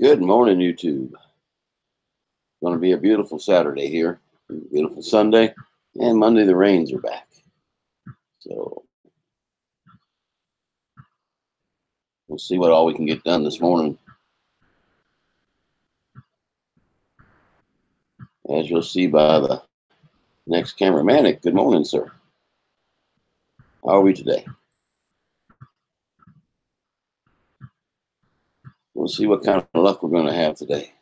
Good morning, YouTube. Going to be a beautiful Saturday here, beautiful Sunday, and Monday the rains are back. So we'll see what all we can get done this morning. As you'll see by the next camera. Manic, good morning, sir. How are we today? We'll see what kind of luck we're going to have today.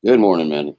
Good morning, Manic.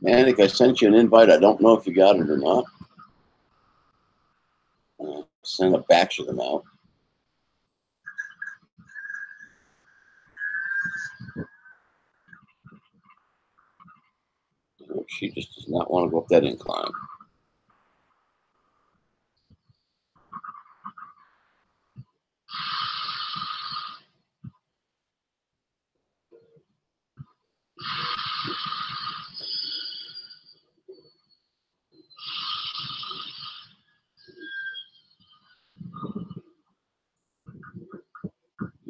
Manic, I sent you an invite. I don't know if you got it or not. Send a batch of them out. She just does not want to go up that incline.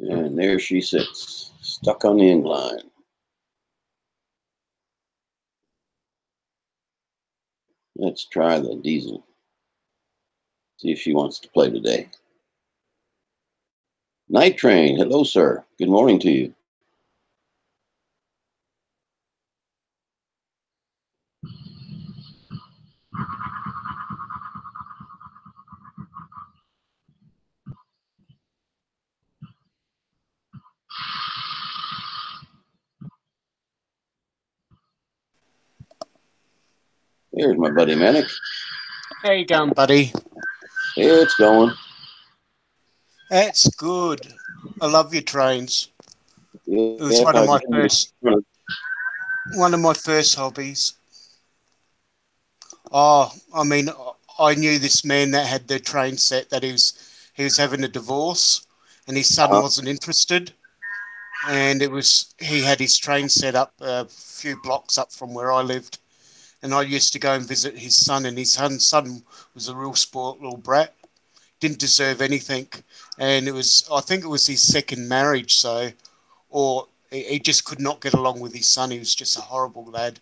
And there she sits, stuck on the incline. Let's try the diesel. See if she wants to play today. Night Train, hello, sir. Good morning to you. Here's my buddy Manic. How you going, buddy? It's going. That's good. I love your trains. It was one of my first hobbies. Oh, I mean, I knew this man that had the train set that he was having a divorce, and his son wasn't interested, and he had his train set up a few blocks up from where I lived. And I used to go and visit his son, and his son was a real spoilt little brat. Didn't deserve anything. And I think it was his second marriage, or he just could not get along with his son. He was just a horrible lad.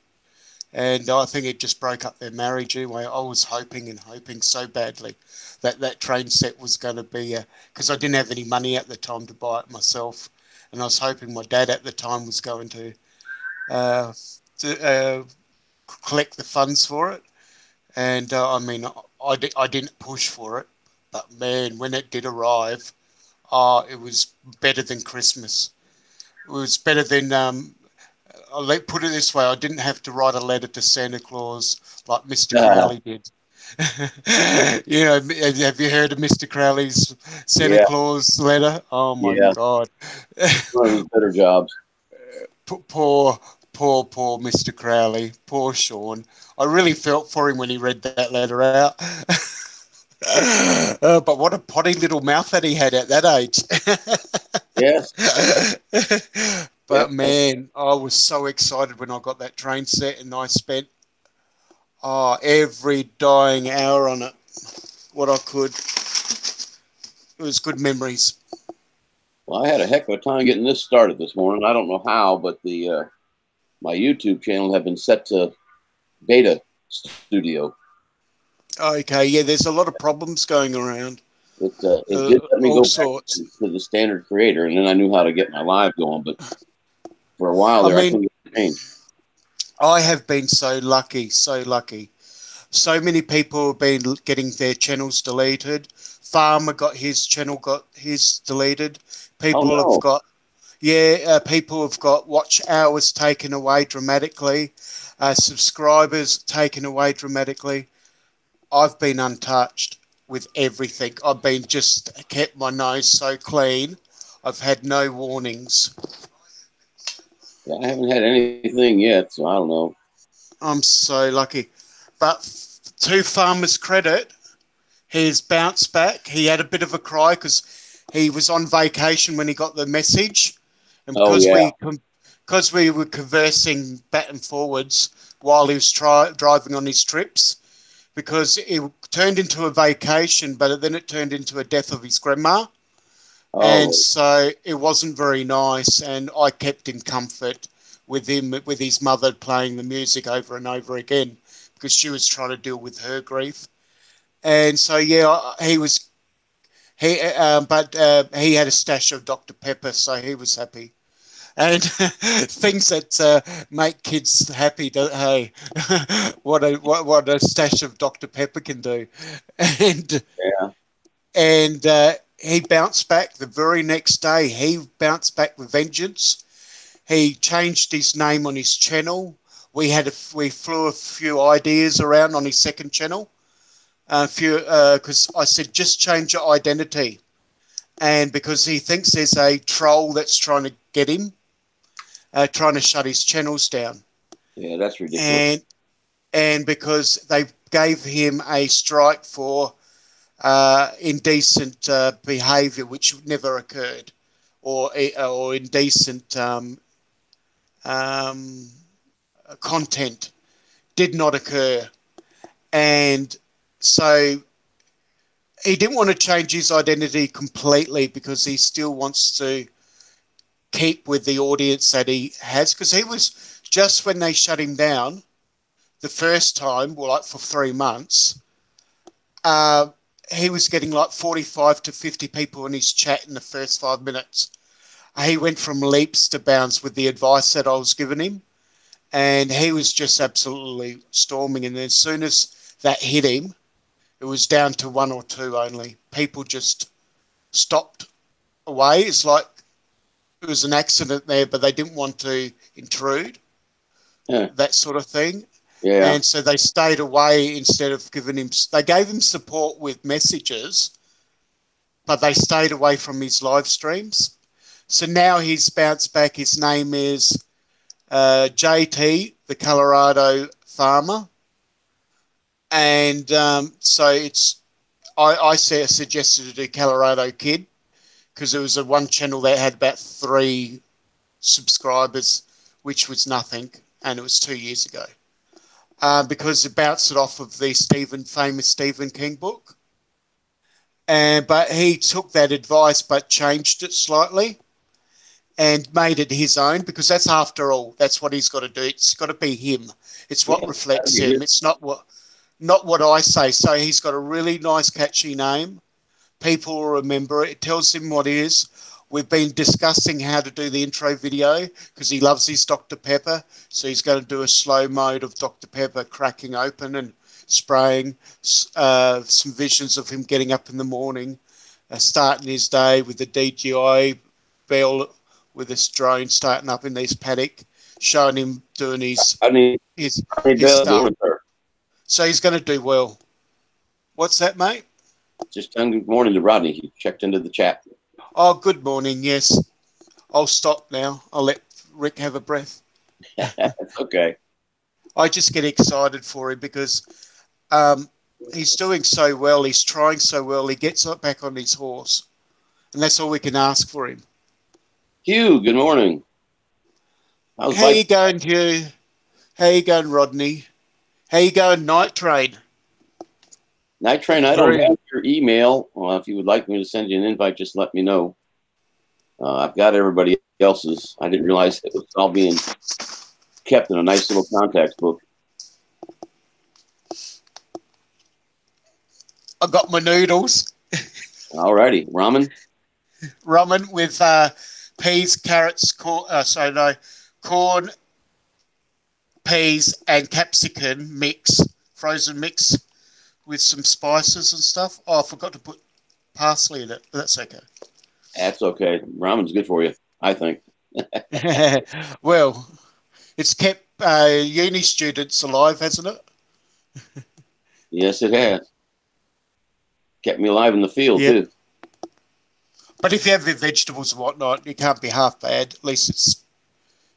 And I think it just broke up their marriage anyway. I was hoping so badly that train set was going to be, because I didn't have any money at the time to buy it myself. And I was hoping my dad at the time was going to collect the funds for it. And I mean, I didn't push for it, but man, when it did arrive, it was better than Christmas. It was better than, I'll put it this way, I didn't have to write a letter to Santa Claus like Mr. Crowley did. You know, have you heard of Mr. Crowley's Santa Claus letter? Oh my God. One of his better jobs. Poor Mr. Crowley, poor Sean. I really felt for him when he read that letter out. But what a potty little mouth that he had at that age. Yes. But man, I was so excited when I got that train set, and I spent every dying hour on it, what I could. It was good memories. Well, I had a heck of a time getting this started this morning. I don't know how, but my YouTube channel had been set to beta studio. Okay, yeah, there's a lot of problems going around. It did let me go back to the standard creator, and then I knew how to get my live going. But for a while there, I couldn't get it changed. I have been so lucky. So many people have been getting their channels deleted. Farmer got his deleted. Oh People have no. got people have got watch hours taken away dramatically. Subscribers taken away dramatically. I've been untouched with everything. I've been just kept my nose so clean. I've had no warnings. Yeah, I haven't had anything yet, so I don't know. I'm so lucky. But to Farmer's credit, he's bounced back. He had a bit of a cry because he was on vacation when he got the message, and Oh yeah. because we were conversing back and forwards while he was driving on his trips, because it turned into a vacation, but then it turned into a death of his grandma. And Oh so it wasn't very nice. And I kept in comfort with him, with his mother playing the music over and over again because she was trying to deal with her grief. And so, yeah, he had a stash of Dr. Pepper, so he was happy. And things that make kids happy, don't, hey, what a stash of Dr. Pepper can do. And yeah. and he bounced back the very next day. He bounced back with vengeance. He changed his name on his channel. We flew a few ideas around on his second channel. A few because I said just change your identity, and because he thinks there's a troll that's trying to get him, trying to shut his channels down, Yeah, that's ridiculous. and because they gave him a strike for indecent behaviour, which never occurred, or indecent um, content did not occur, and so he didn't want to change his identity completely because he still wants to keep with the audience that he has. Because he was just when they shut him down the first time, well, like for 3 months, uh, he was getting like 45 to 50 people in his chat in the first 5 minutes. He went from leaps to bounds with the advice that I was giving him, and he was just absolutely storming. And as soon as that hit him, it was down to one or two only. People just stopped away. It's like it was an accident there, but they didn't want to intrude, Yeah. that sort of thing. Yeah. And so they stayed away instead of giving him, they gave him support with messages, but they stayed away from his live streams. So now he's bounced back. His name is JT, the Colorado farmer. And so I suggested to do Colorado Kid because there was a one channel that had about 3 subscribers, which was nothing, and it was 2 years ago. Because it bounced it off of the famous Stephen King book. But he took that advice but changed it slightly and made it his own because that's, after all, that's what he's got to do. It's got to be him. It's what Yeah, reflects him. It's not what I say. So he's got a really nice, catchy name. People will remember it. It tells him what it is. We've been discussing how to do the intro video because he loves his Dr. Pepper. So he's going to do a slow mode of Dr. Pepper cracking open and spraying, some visions of him getting up in the morning, starting his day with the DJI bell with this drone starting up in his paddock, showing him doing his his stuff. So he's going to do well. What's that, mate? Just done good morning to Rodney. He checked into the chat. Oh, good morning. Yes. I'll stop now. I'll let Rick have a breath. Okay. I just get excited for him because he's doing so well. He's trying so well. He gets back on his horse. And that's all we can ask for him. Hugh, good morning. How you going, Hugh? How you going, Rodney? How you going, Night Train? Night Train, I don't have your email. If you would like me to send you an invite, just let me know. I've got everybody else's. I didn't realize it was all being kept in a nice little contacts book. I got my noodles. All righty. Ramen? Ramen with peas, carrots, corn, peas, and capsicum mix frozen mix with some spices and stuff. Oh, I forgot to put parsley in it. That's okay. That's okay. Ramen's good for you, I think. Well, it's kept uni students alive, hasn't it? Yes, it has. Kept me alive in the field, Yep. too. But if you have your vegetables and whatnot, it can't be half bad. At least it's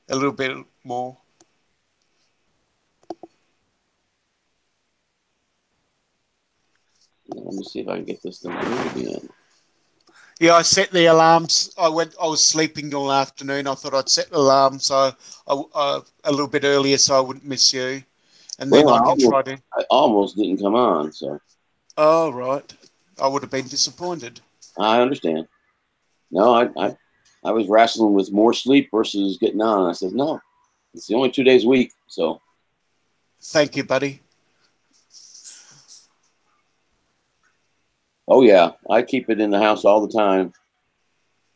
a little bit more. Let me see if I can get this thing moving again. Yeah, I set the alarms. I was sleeping all afternoon. I thought I'd set the alarm so a little bit earlier so I wouldn't miss you, and then Well, I can try to. I almost didn't come on, so Oh right, I would have been disappointed. I understand. No, I was wrestling with more sleep versus getting on. I said, no, it's the only 2 days a week, so. Thank you, buddy. Oh, yeah, I keep it in the house all the time,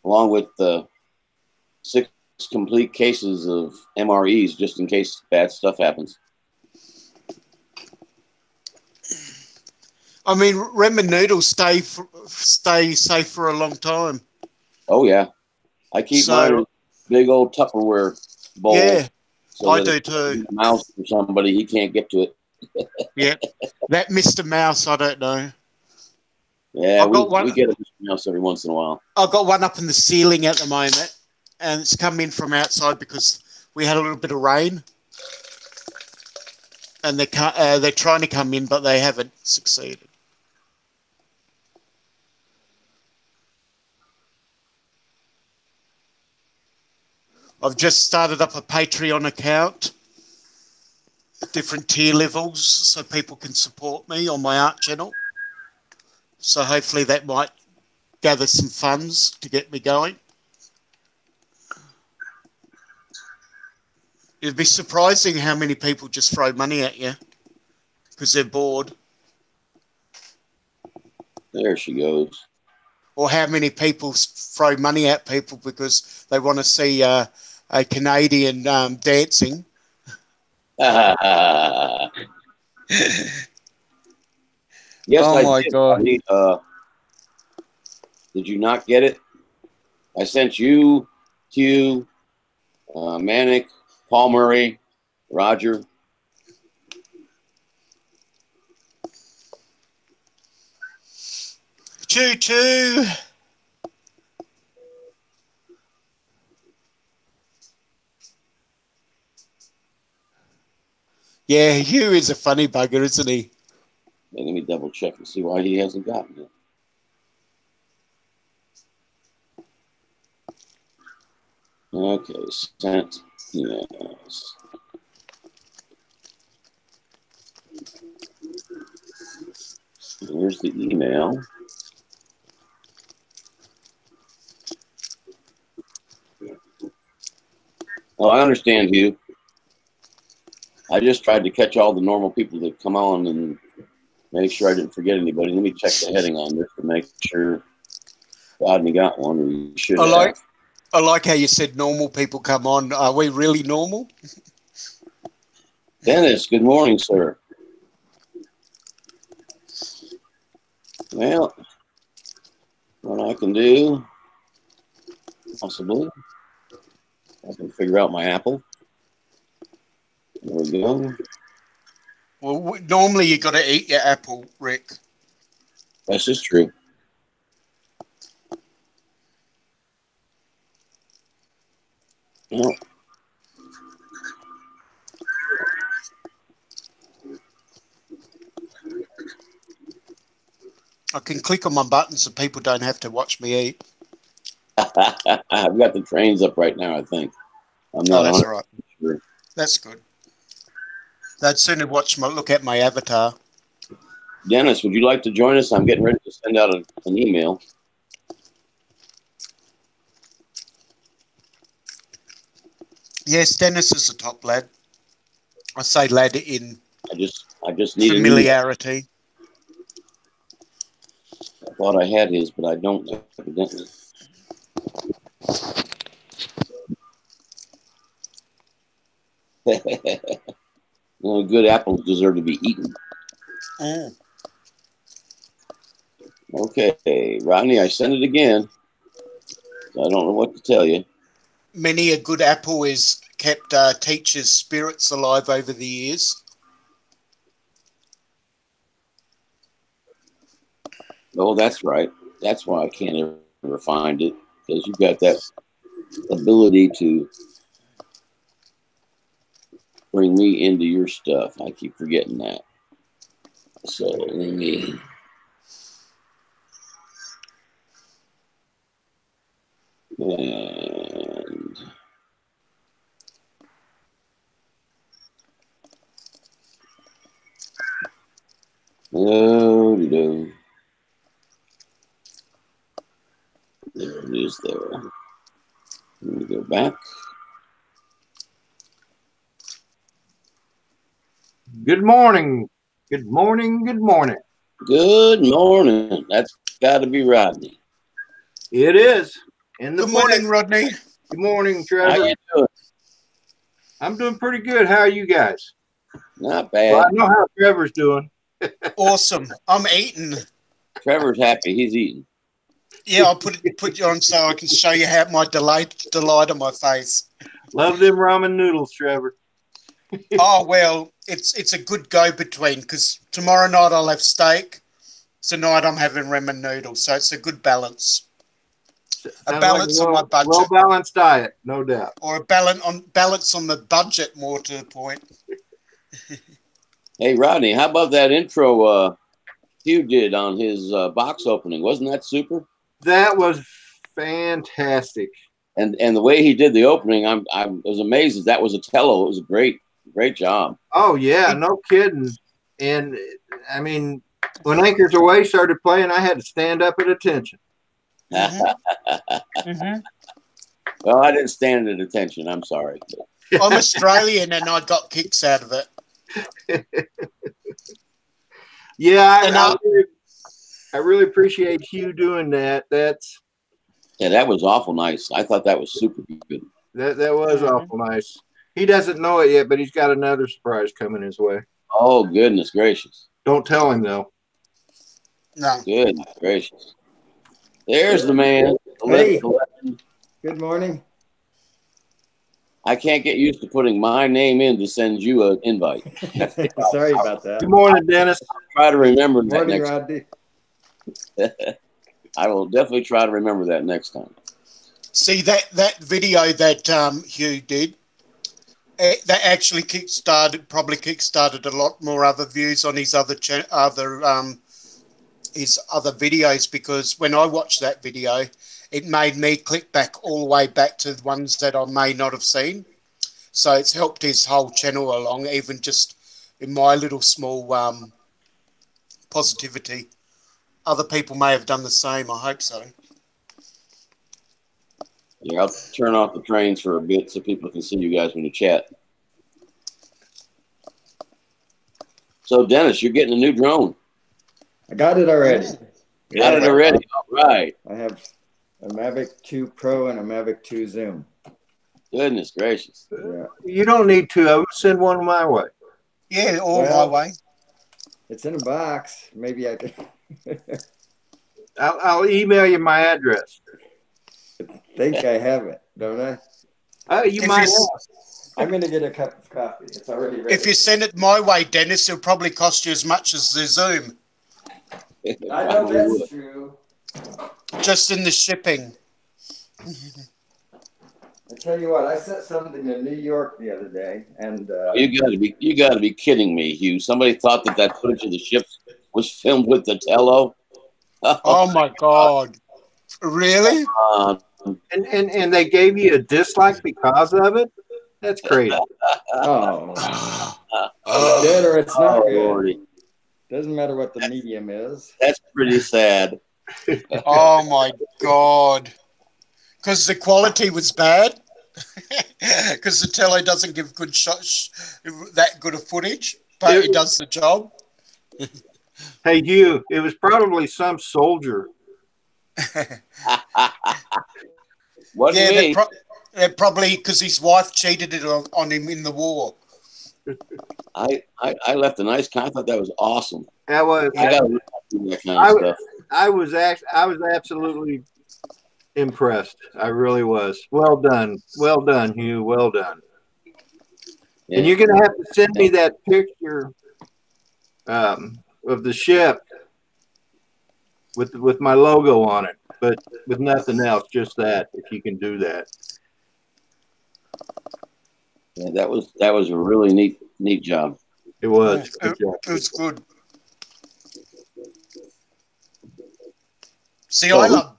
along with the 6 complete cases of MREs just in case bad stuff happens. I mean, ramen noodles stay safe for a long time. Oh, yeah. I keep mine in a big old Tupperware bowl. Yeah, so I that do too. a mouse or somebody, he can't get to it. Yeah, that Mr. Mouse, I don't know. Yeah, we get a Mr. Mouse every once in a while. I've got one up in the ceiling at the moment, and it's come in from outside because we had a little bit of rain. And they're trying to come in, but they haven't succeeded. I've just started up a Patreon account, different tier levels, so people can support me on my art channel. So hopefully that might gather some funds to get me going. It'd be surprising how many people just throw money at you because they're bored. There she goes. Or how many people throw money at people because they want to see a Canadian dancing. Yes, Oh I my did. God. Did you not get it? I sent you, Q, Manic, Paul Murray, Roger. Choo choo. Yeah, Hugh is a funny bugger, isn't he? Let me double check and see why he hasn't gotten it. Okay, sent. Yes. Here's the email. Oh, I understand you. I just tried to catch all the normal people that come on and make sure I didn't forget anybody. Let me check the heading on this to make sure Rodney got one, or you should have. I like how you said normal people come on. Are we really normal? Dennis, good morning, sir. Well, what I can do, possibly, I can figure out my apple. There we go. Well, normally you got to eat your apple, Rick. That's just true. Well, I can click on my buttons so people don't have to watch me eat. I've got the trains up right now, I think. I'm not that's all right. sure. That's good. They'd sooner look at my avatar. Dennis, would you like to join us? I'm getting ready to send out an email. Yes, Dennis is the top lad. I say lad in I just need familiarity. I thought I had his, but I don't, evidently. Good apples deserve to be eaten. Mm. Okay, Rodney, I sent it again. I don't know what to tell you. Many a good apple has kept teachers' spirits alive over the years. Oh, that's right. That's why I can't ever find it, because you've got that ability to bring me into your stuff. I keep forgetting that. So let me. And oh, there it is. There. Let me go back. Good morning. Good morning. Good morning. Good morning. That's got to be Rodney. It is. In the Good morning, flesh. Rodney. Good morning, How Trevor. you doing? I'm doing pretty good. How are you guys? Not bad. Well, I know how Trevor's doing. Awesome. I'm eating. Trevor's happy. He's eating. Yeah, I'll put you on so I can show you how my delight on my face. Love them ramen noodles, Trevor. Oh well, it's a good go between because tomorrow night I'll have steak. Tonight I'm having ramen noodles, so it's a good balance. A balance on my budget, well balanced diet, no doubt. or a balance on the budget. More to the point. Hey, Rodney, how about that intro Hugh did on his box opening? Wasn't that super? That was fantastic. And the way he did the opening, I was amazed. That was a tello. It was a great job. Oh yeah, no kidding. And I mean, when Anchors Away started playing, I had to stand up at attention. Mm-hmm. Well, I didn't stand at attention. I'm sorry. I'm Australian and I got kicks out of it. Yeah, I really appreciate Hugh doing that. Yeah, that was awful nice. I thought that was super good. That was awful nice. He doesn't know it yet, but he's got another surprise coming his way. Oh, goodness gracious. Don't tell him, though. No. Goodness gracious. There's the man. Hey. Good morning. I can't get used to putting my name in to send you an invite. Sorry about that. Good morning, Dennis. I'll try to remember that Morning, next Rodney. I will definitely try to remember that next time. See that video that Hugh did, that actually probably kickstarted a lot more other views on his other videos, because when I watched that video, it made me click back all the way back to the ones that I may not have seen. So it's helped his whole channel along, even just in my little small positivity. Other people may have done the same. I hope so. Yeah, I'll turn off the trains for a bit so people can see you guys when you chat. So, Dennis, you're getting a new drone. I got it already. Got it already. All right. I have a Mavic 2 Pro and a Mavic 2 Zoom. Goodness gracious. Yeah. You don't need two of them. Send one my way. Yeah, all my way. It's in a box. Maybe I could. I'll email you my address. I think I have it, don't I? You might have. I'm going to get a cup of coffee. It's already ready. If you send it my way, Dennis, it'll probably cost you as much as the Zoom. I know that's true. Just in the shipping. I tell you what, I sent something to New York the other day, and You got to be kidding me, Hugh. Somebody thought that footage of the ship was filmed with the tello. Oh my God! Really? And they gave you a dislike because of it? That's crazy. oh, it's good or it's not good. Lordy. Doesn't matter what the medium is. That's pretty sad. Oh my God! Because the quality was bad. Because the telly doesn't give good shots, that good of footage, but it does the job. Hey, Hugh, it was probably some soldier. What do you mean? Probably because his wife cheated on him in the war. I left a nice comment. I thought that was awesome. That was. I got to do that kind of stuff. I was absolutely impressed. I really was. Well done, Hugh. Well done. Yeah. And you're gonna have to send me that picture of the ship with my logo on it, but with nothing else, just that. If you can do that. Yeah, that was a really neat job. It was. It was good. See, I love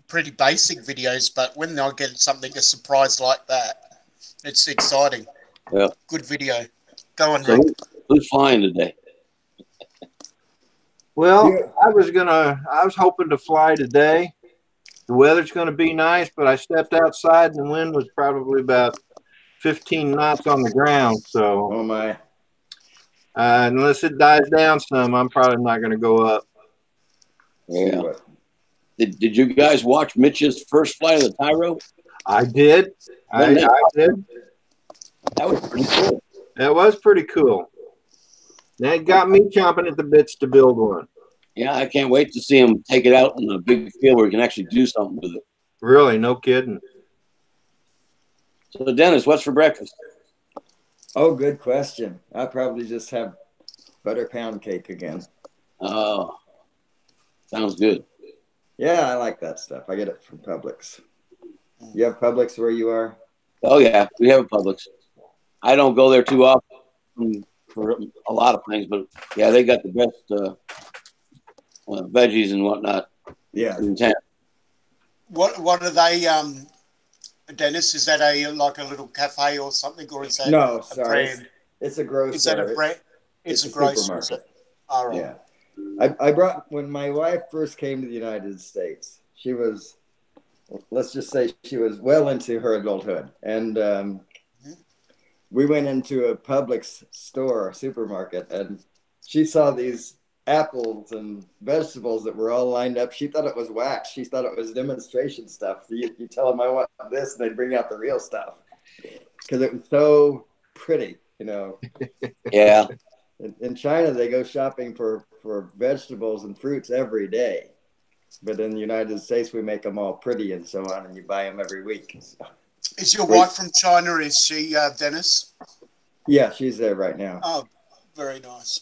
pretty basic videos, but when I get something a surprise like that, it's exciting. Yeah. Good video. Go on, So Rick. who's flying today? Well, I was hoping to fly today. The weather's going to be nice, but I stepped outside and the wind was probably about 15 knots on the ground. So, Oh my! unless it dies down some, I'm probably not going to go up. Yeah. Did you guys watch Mitch's first flight of the Tyro? I did. I did. That was pretty cool. That was pretty cool. That got me chomping at the bits to build one. Yeah, I can't wait to see him take it out in a big field where he can actually do something with it. Really, no kidding. So, Dennis, what's for breakfast? Oh, good question. I'll probably just have butter pound cake again. Oh, sounds good. Yeah, I like that stuff. I get it from Publix. You have Publix where you are? Oh, yeah, we have a Publix. I don't go there too often for a lot of things, but yeah, they got the best veggies and whatnot. Yeah. In town. What are they, Dennis? Is that like a little cafe or something, or is that No, a sorry. brand? It's a grocer. Is that a brand? It's a grocer. supermarket. All right. Yeah. I brought, when my wife first came to the United States, she was, let's just say she was well into her adulthood. And we went into a Publix store, a supermarket, and she saw these apples and vegetables that were all lined up. She thought it was wax. She thought it was demonstration stuff. So you tell them I want this, and they bring out the real stuff because it was so pretty, you know. Yeah. In China, they go shopping for vegetables and fruits every day. But in the United States, we make them all pretty and so on, and you buy them every week. So. Is your wife from China? Is she, Dennis? Yeah, she's there right now. Oh, very nice.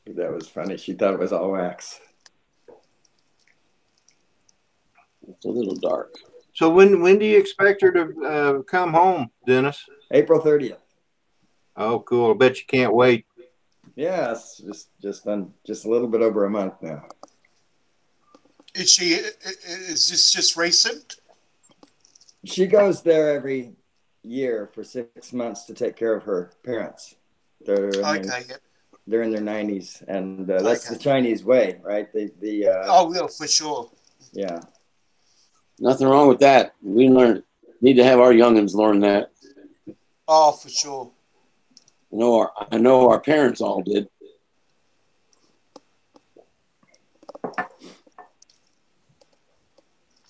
That was funny. She thought it was all wax. It's a little dark. So when do you expect her to come home, Dennis? April 30th. Oh, cool. I bet you can't wait. Yeah, it's just a little bit over a month now. Is this just recent? She goes there every year for 6 months to take care of her parents. They're in their 90s, and that's the Chinese way, right? Oh, yeah, for sure. Yeah. Nothing wrong with that. We need to have our youngins learn that. Oh, for sure. I know our parents all did.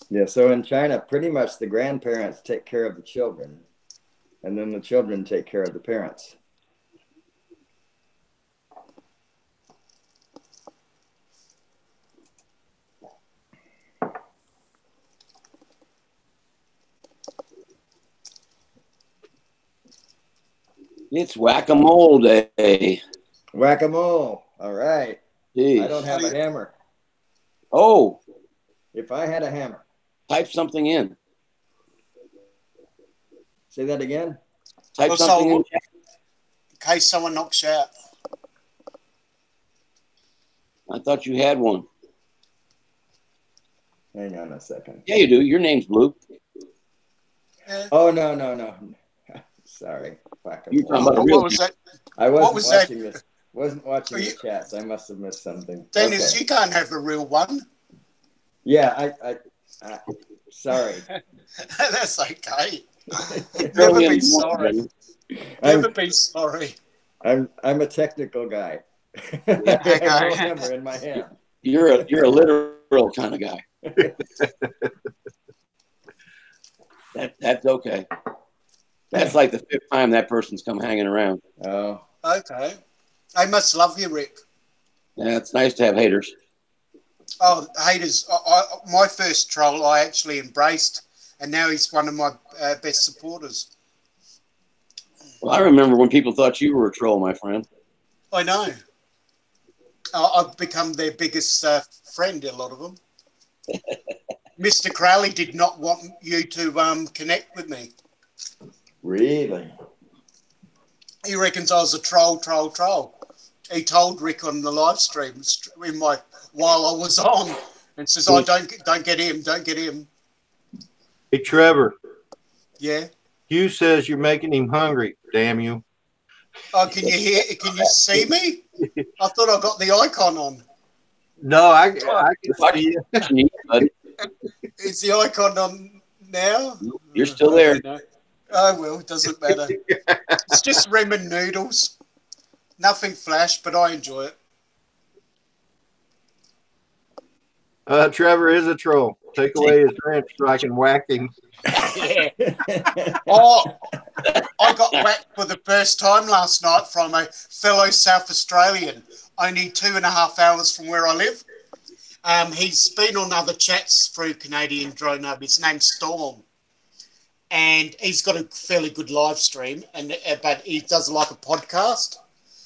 Yeah, so in China, pretty much the grandparents take care of the children, and then the children take care of the parents. It's whack-a-mole day. Whack-a-mole. All right. Jeez. I don't have a hammer. Oh. If I had a hammer. Type something in. Say that again. Type something in. In case someone knocks you out. I thought you had one. Hang on a second. Yeah, you do. Your name's Blue. Oh, no. Sorry. What was that? I wasn't watching the chats. I must have missed something. Dennis, you can't have a real one. Yeah, I sorry. That's okay. Never be sorry. Never be sorry. I'm a technical guy. I have no hammer in my hand. You're a literal kind of guy. That's okay. That's like the 5th time that person's come hanging around. Oh. Okay. They must love you, Rick. Yeah, it's nice to have haters. Oh, haters. My first troll I actually embraced, and now he's one of my best supporters. Well, I remember when people thought you were a troll, my friend. I know. I've become their biggest friend, a lot of them. Mr. Crowley did not want you to connect with me. Really? He reckons I was a troll. He told Rick on the live stream while I was on, and says, "Oh, don't get him." Hey, Trevor. Yeah. Hugh says you're making him hungry. Damn you. Oh, can you see me? I thought I got the icon on. No, I can see you. Is the icon on now? You're still there. Oh, well, it doesn't matter. It's just ramen noodles. Nothing flash, but I enjoy it. Trevor is a troll. Take away his wrench so I can whack him. Yeah. Oh, I got whacked for the first time last night from a fellow South Australian, only 2.5 hours from where I live. He's been on other chats through Canadian Drone Hub. His name's Storm. And he's got a fairly good live stream, but he does like a podcast.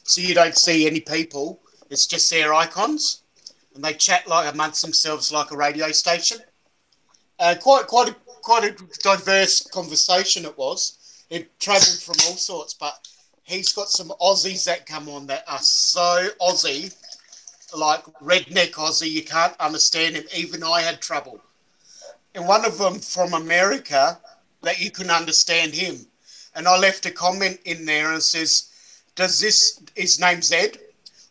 So you don't see any people. It's just their icons. And they chat like amongst themselves like a radio station. Quite a diverse conversation it was. It travelled from all sorts, but he's got some Aussies that come on that are so Aussie, like redneck Aussie, you can't understand him. Even I had trouble. And one of them from America, that you couldn't understand him. And I left a comment in there and says, his name's Ed.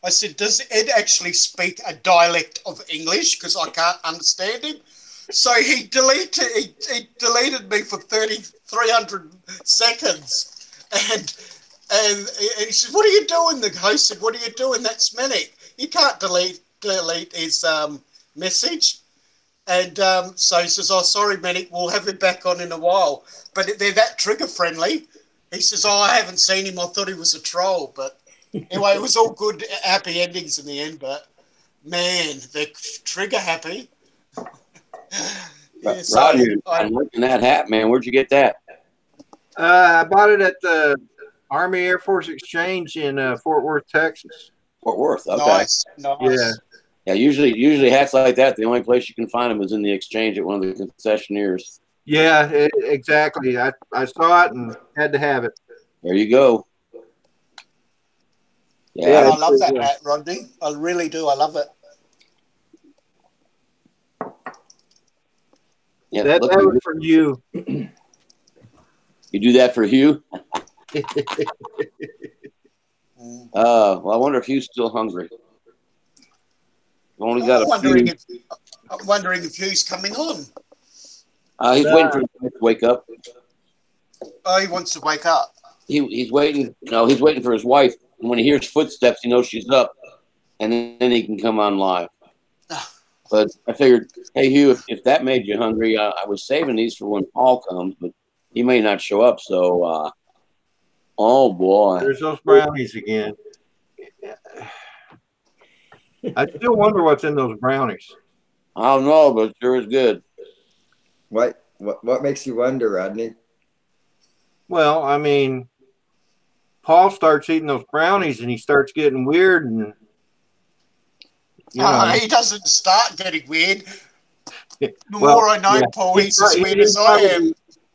I said, does Ed actually speak a dialect of English? Because I can't understand him. So he deleted me for 300 seconds. And he said, what are you doing? The host said, what are you doing? That's Manic. You can't delete his message. And so he says, oh, sorry, Manic, we'll have him back on in a while. But they're that trigger friendly. He says, oh, I haven't seen him. I thought he was a troll. But anyway, it was all good, happy endings in the end. But, man, they're trigger happy. Yeah, so Roger, I'm looking at that hat, man. Where'd you get that? I bought it at the Army Air Force Exchange in Fort Worth, Texas. Fort Worth, okay. Nice. Yeah. Yeah, usually hats like that, the only place you can find them is in the exchange at one of the concessionaires. Yeah, exactly. I saw it and had to have it. There you go. Yeah, I love that hat, Rodney. I really do. I love it. Yeah, that was for you. You do that for Hugh? Well, I wonder if Hugh's still hungry. I'm wondering if Hugh's coming on. He's waiting for him to wake up. Oh, he wants to wake up. He's waiting. No, he's waiting for his wife. And when he hears footsteps, he knows she's up, and then he can come on live. But I figured, hey, Hugh, if that made you hungry, I was saving these for when Paul comes, but he may not show up. So, oh boy, there's those brownies again. I still wonder what's in those brownies. I don't know, but it sure is good. What makes you wonder, Rodney? Well, I mean, Paul starts eating those brownies and he starts getting weird, and he doesn't start getting weird. The more I know, Paul, he's as weird as I am.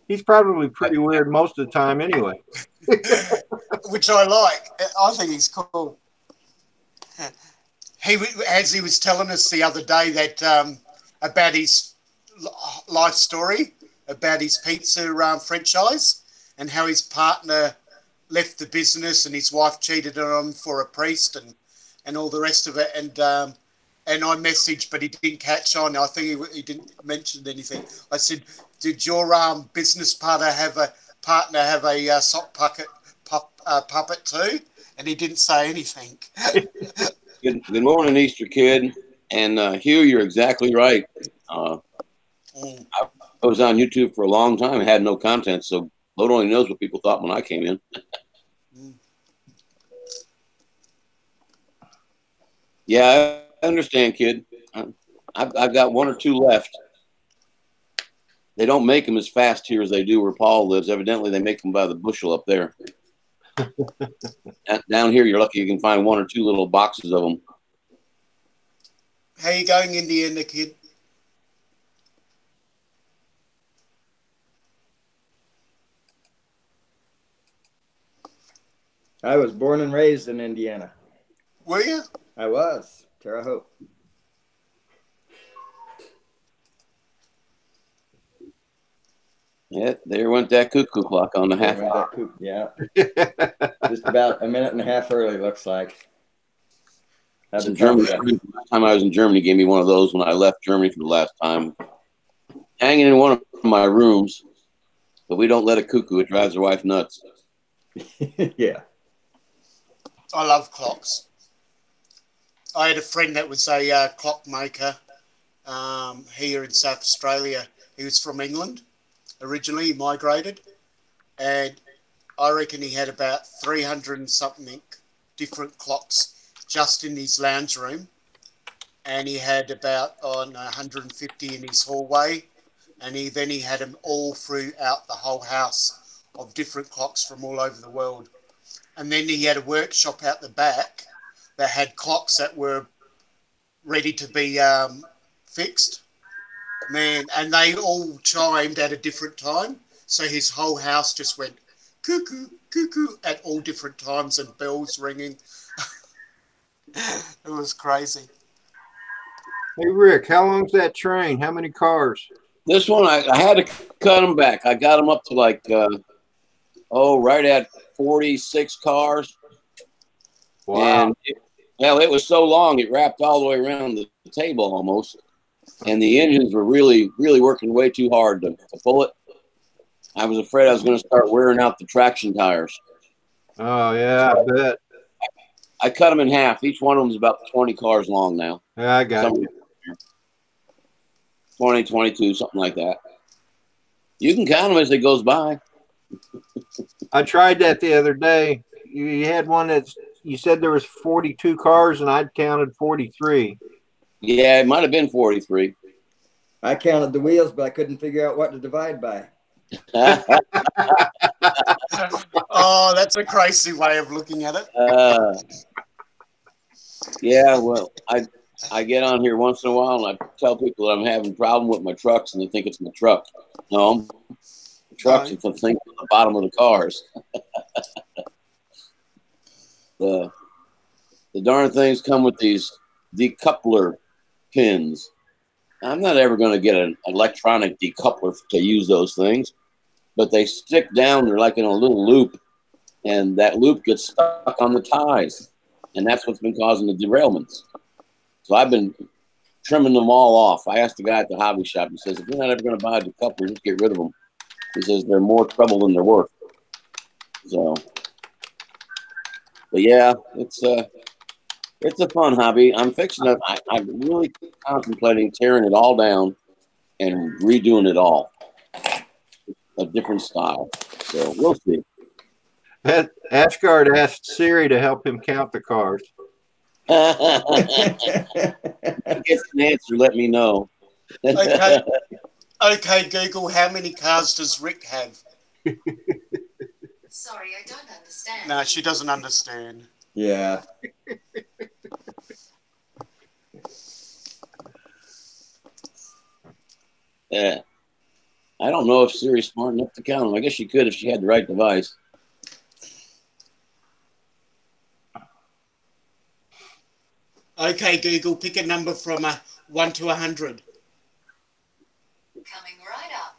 He's probably pretty weird most of the time anyway. Which I like. I think he's cool. As he was telling us the other day that about his life story, about his pizza franchise, and how his partner left the business and his wife cheated on him for a priest and all the rest of it. And I messaged, but he didn't catch on. I think he didn't mention anything. I said, did your business partner have a sock puppet too? And he didn't say anything. Good morning, Easter kid. And Hugh, you're exactly right. I was on YouTube for a long time and had no content, so Lord only knows what people thought when I came in. Yeah, I understand, kid. I've got 1 or 2 left. They don't make them as fast here as they do where Paul lives. Evidently, they make them by the bushel up there. Down here, you're lucky you can find 1 or 2 little boxes of them. How you going, Indiana, kid? I was born and raised in Indiana. Were you? I was. Terre Haute. Yeah, there went that cuckoo clock on the half hour. Yeah. Just about a minute and a half early, looks like. In Germany, last time I was in Germany, gave me one of those when I left Germany for the last time. Hanging in one of my rooms, but we don't let a cuckoo. It drives her wife nuts. Yeah. I love clocks. I had a friend that was a clockmaker here in South Australia. He was from England. Originally, he migrated, and I reckon he had about 300 and something different clocks just in his lounge room, and he had about 150 in his hallway, and then he had them all throughout the whole house of different clocks from all over the world. And then he had a workshop out the back that had clocks that were ready to be fixed. Man, and they all chimed at a different time. So his whole house just went cuckoo, cuckoo at all different times and bells ringing. It was crazy. Hey, Rick, how long's that train? How many cars? This one, I had to cut them back. I got them up to like, right at 46 cars. Wow. And it was so long, it wrapped all the way around the table almost. And the engines were really, really working way too hard to pull it. I was afraid I was going to start wearing out the traction tires. Oh, yeah, I bet. I cut them in half. Each one of them is about 20 cars long now. Yeah, I got it. 20, 22, something like that. You can count them as it goes by. I tried that the other day. You had one that you said there was 42 cars, and I'd counted 43. Yeah, it might have been 43. I counted the wheels, but I couldn't figure out what to divide by. Oh, that's a crazy way of looking at it. Yeah, well, I get on here once in a while and I tell people that I'm having a problem with my trucks and they think it's my truck. No, the trucks, it's the thing at the bottom of the cars. The darn things come with these decoupler pins. I'm not ever going to get an electronic decoupler to use those things, but they stick down. They're like in a little loop, and that loop gets stuck on the ties, and that's what's been causing the derailments. So I've been trimming them all off. I asked the guy at the hobby shop. He says, if you're not ever going to buy a decoupler, just get rid of them. He says they're more trouble than they're worth. So, but yeah, it's a fun hobby. I'm fixing it. I'm really contemplating tearing it all down and redoing it all. A different style. So we'll see. Ashgard asked Siri to help him count the cars. If he gets an answer, let me know. Okay. Okay, Google, how many cars does Rick have? Sorry, I don't understand. No, she doesn't understand. Yeah. Yeah. I don't know if Siri's smart enough to count them. I guess she could if she had the right device. Okay, Google, pick a number from 1 to 100. Coming right up.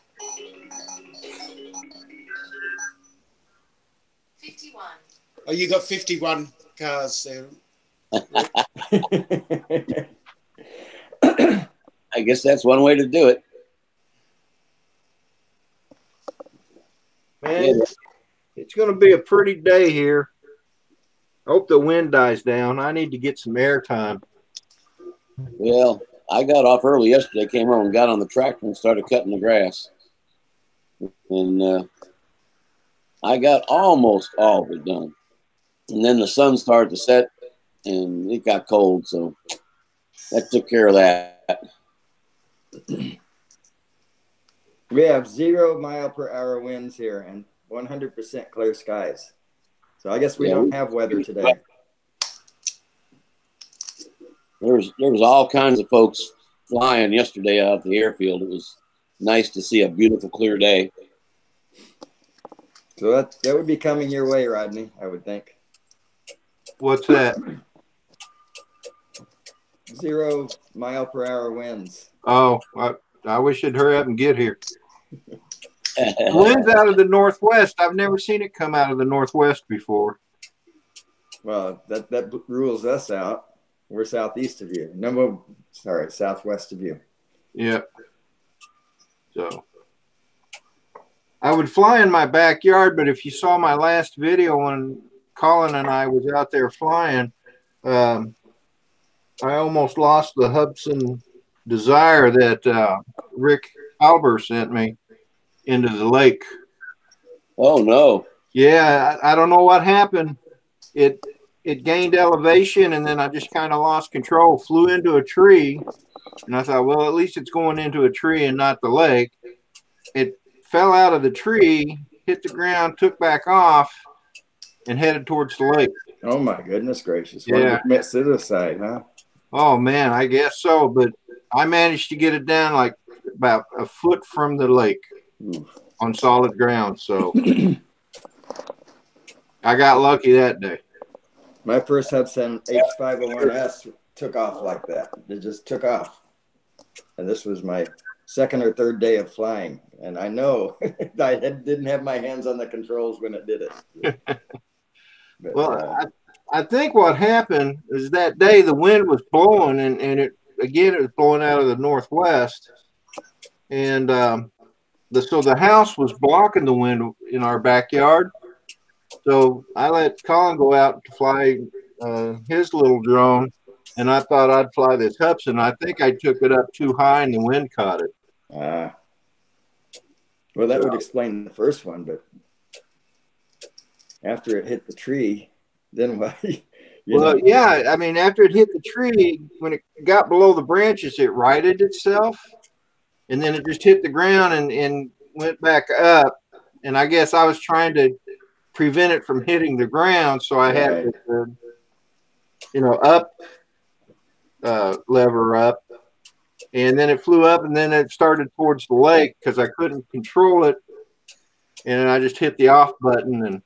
51. Oh, you got 51 cars there. I guess that's one way to do it. Man, it's going to be a pretty day here. Hope the wind dies down. I need to get some air time. Well, I got off early yesterday, came home and got on the tractor and started cutting the grass. And I got almost all of it done. And then the sun started to set and it got cold. So that took care of that. We have 0 mile per hour winds here and 100% clear skies. So I guess we don't have weather today. There was all kinds of folks flying yesterday out of the airfield. It was nice to see a beautiful, clear day. So that would be coming your way, Rodney, I would think. What's that? 0 mile per hour winds. Oh, I wish it'd hurry up and get here. The wind's out of the northwest. I've never seen it come out of the northwest before. Well, that rules us out. We're southeast of you. No, sorry, southwest of you. Yeah. So I would fly in my backyard, but if you saw my last video when Colin and I was out there flying, I almost lost the Hudson Desire that Rick Halber sent me into the lake. Oh no! Yeah, I don't know what happened. It gained elevation, and then I just kind of lost control. Flew into a tree, and I thought, well, at least it's going into a tree and not the lake. It fell out of the tree, hit the ground, took back off, and headed towards the lake. Oh my goodness gracious! Yeah. One to commit suicide, huh? Oh man, I guess so. But I managed to get it down like about a foot from the lake on solid ground. So I got lucky that day. My first Hudson H501S took off like that. It just took off. And this was my second or third day of flying. And I know I didn't have my hands on the controls when it did it. But, well, I think what happened is that day the wind was blowing, and it was blowing out of the northwest. And so the house was blocking the wind in our backyard. So I let Colin go out to fly his little drone, and I thought I'd fly this Hudson. I think I took it up too high, and the wind caught it. Well, that would explain the first one, but after it hit the tree, then what? Yeah, I mean, after it hit the tree, when it got below the branches, it righted itself, and then it just hit the ground and went back up. And I guess I was trying to prevent it from hitting the ground, so I had to, lever up, and then it flew up, and then it started towards the lake because I couldn't control it, and I just hit the off button, and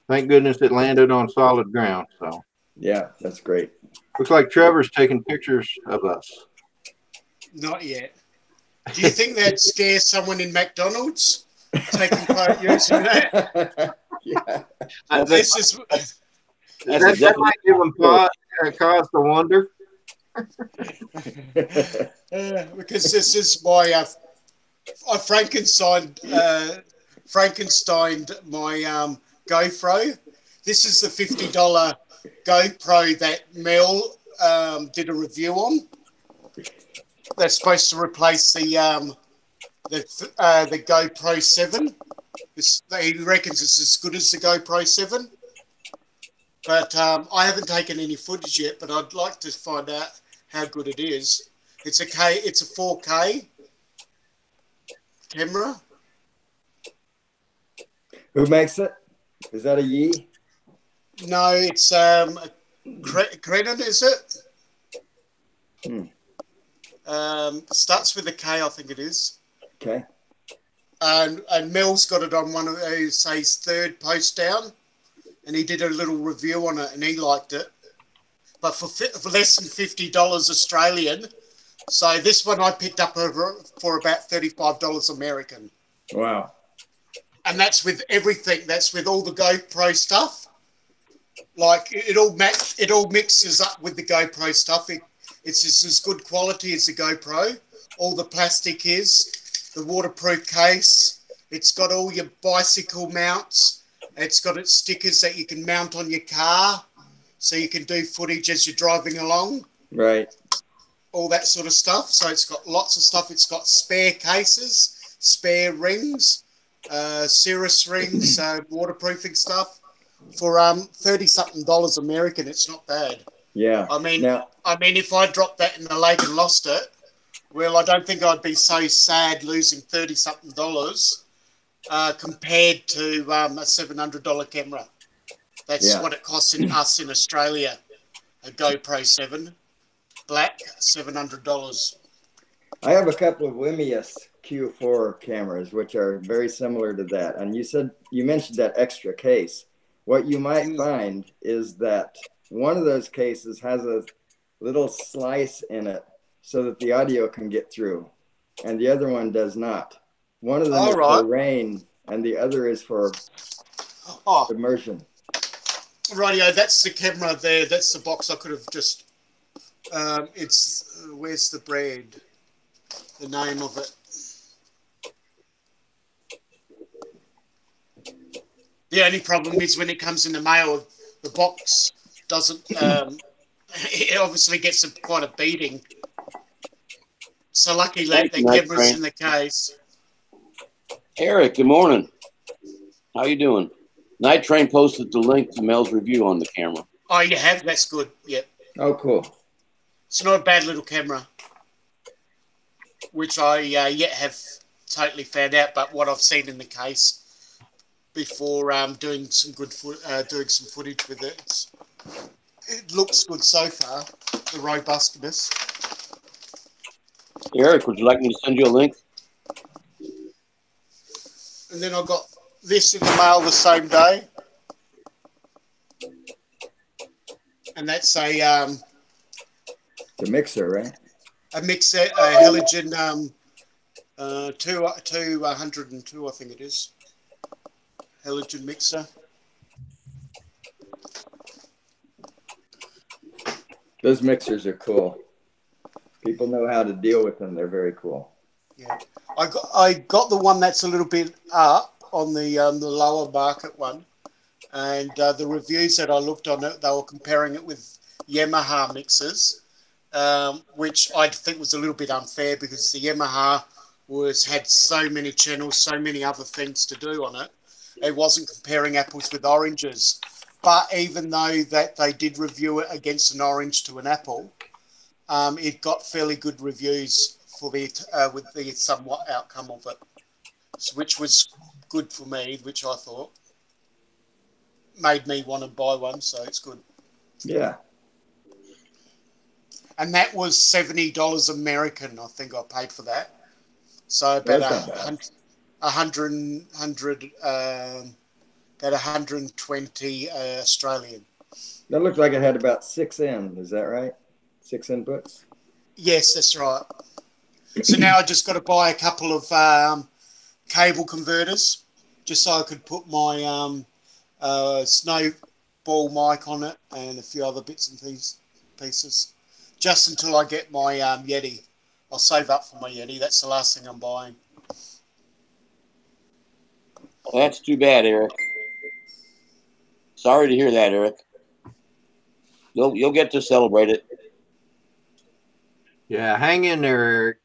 thank goodness it landed on solid ground. So yeah, that's great. Looks like Trevor's taking pictures of us. Not yet. Do you think that'd scare someone in McDonald's taking part using that? Yeah. That might give them cause to wonder. Because this is my I Frankensteined my GoPro. This is the $50 GoPro that Mel did a review on. That's supposed to replace the GoPro 7. He reckons it's as good as the GoPro 7. But I haven't taken any footage yet, but I'd like to find out how good it is. It's a 4K camera. Who makes it? Is that a Yee? No, it's Credit, is it? Starts with a K, I think it is. Okay. And Mel's got it on one of his third post down, and he did a little review on it, and he liked it. But for less than $50 Australian, so this one I picked up for about $35 American. Wow. And that's with everything. That's with all the GoPro stuff. Like it all mixes up with the GoPro stuff. It's just as good quality as the GoPro. All the plastic is, the waterproof case. It's got all your bicycle mounts. It's got its stickers that you can mount on your car, so you can do footage as you're driving along. Right. All that sort of stuff. So it's got lots of stuff. It's got spare cases, spare rings, Cirrus rings, waterproofing stuff for $30-something American. It's not bad. Yeah. I mean, if I dropped that in the lake and lost it, well, I don't think I'd be so sad losing $30-something compared to a $700 camera. That's what it costs us in Australia. A GoPro 7 black, $700. I have a couple of Wimius Q4 cameras, which are very similar to that. And you mentioned that extra case. What you might find is that one of those cases has a little slice in it so that the audio can get through, and the other one does not. One of them is for rain, and the other is for immersion. Rightio, that's the camera there. That's the box I could have just... where's the brand? The name of it. The only problem is when it comes in the mail, the box doesn't... it obviously gets quite a beating. So lucky the camera's in the case. Eric, good morning. How you doing? Night Train posted the link to Mel's review on the camera. Oh, you have? That's good. Yep. Oh, cool. It's not a bad little camera, which I yet have totally found out, but what I've seen in the case before doing some footage with it, it looks good so far, the robustness. Eric, would you like me to send you a link? And then I got this in the mail the same day. And that's a mixer, right? A mixer, a Halogen 202, I think it is. Halogen mixer. Those mixers are cool. People know how to deal with them. They're very cool. Yeah, I got the one that's a little bit up on the lower market one, and the reviews that I looked on it, they were comparing it with Yamaha mixers, which I think was a little bit unfair because the Yamaha had so many channels, so many other things to do on it. It wasn't comparing apples with oranges. But even though that they did review it against an orange to an apple, it got fairly good reviews for with the somewhat outcome of it, which was good for me, which I thought made me want to buy one, so it's good. Yeah. And that was $70 American, I think I paid for that. So about about 120 Australian. That looked like it had about 6 in. Is that right? 6 inputs? Yes, that's right. So now I just got to buy a couple of cable converters just so I could put my snowball mic on it and a few other bits and pieces. Just until I get my Yeti. I'll save up for my Yeti. That's the last thing I'm buying. Well, that's too bad, Eric. Sorry to hear that, Eric. You'll get to celebrate it. Yeah, hang in there, Eric.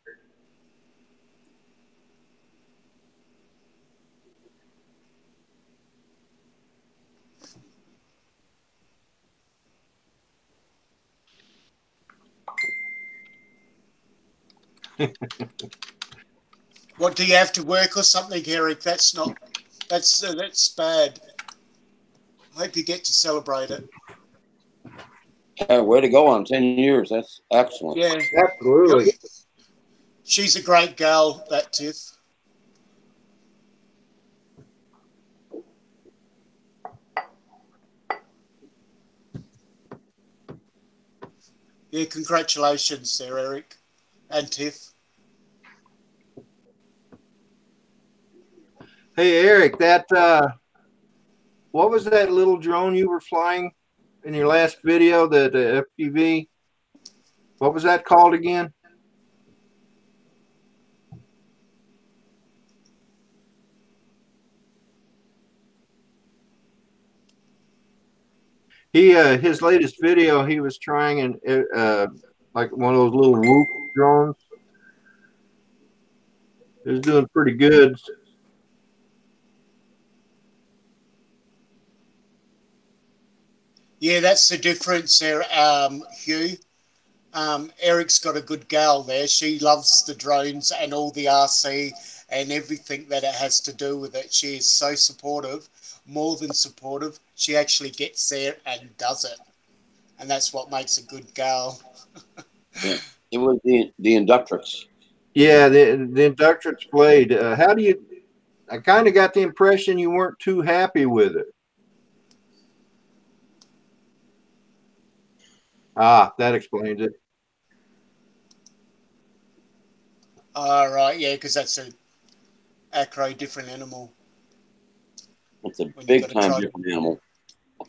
What, do you have to work or something, Eric? That's bad. I hope you get to celebrate it. Way to go on 10 years. That's excellent. Yeah, absolutely. She's a great girl, that Tiff. Yeah, congratulations there, Eric and Tiff. Hey, Eric, that what was that little drone you were flying in your last video, the FPV? What was that called again? His latest video, he was trying like one of those little Whoop drones. It was doing pretty good. Yeah, that's the difference there, Hugh. Eric's got a good gal there. She loves the drones and all the RC and everything that it has to do with it. She is so supportive, more than supportive. She actually gets there and does it. And that's what makes a good gal. Yeah. It was the Inductrix. Yeah, the Inductrix blade. How do you? I kind of got the impression you weren't too happy with it. Ah, that explains it. All right, yeah, because that's a acro different animal. It's a When you big got to time try to, different animal.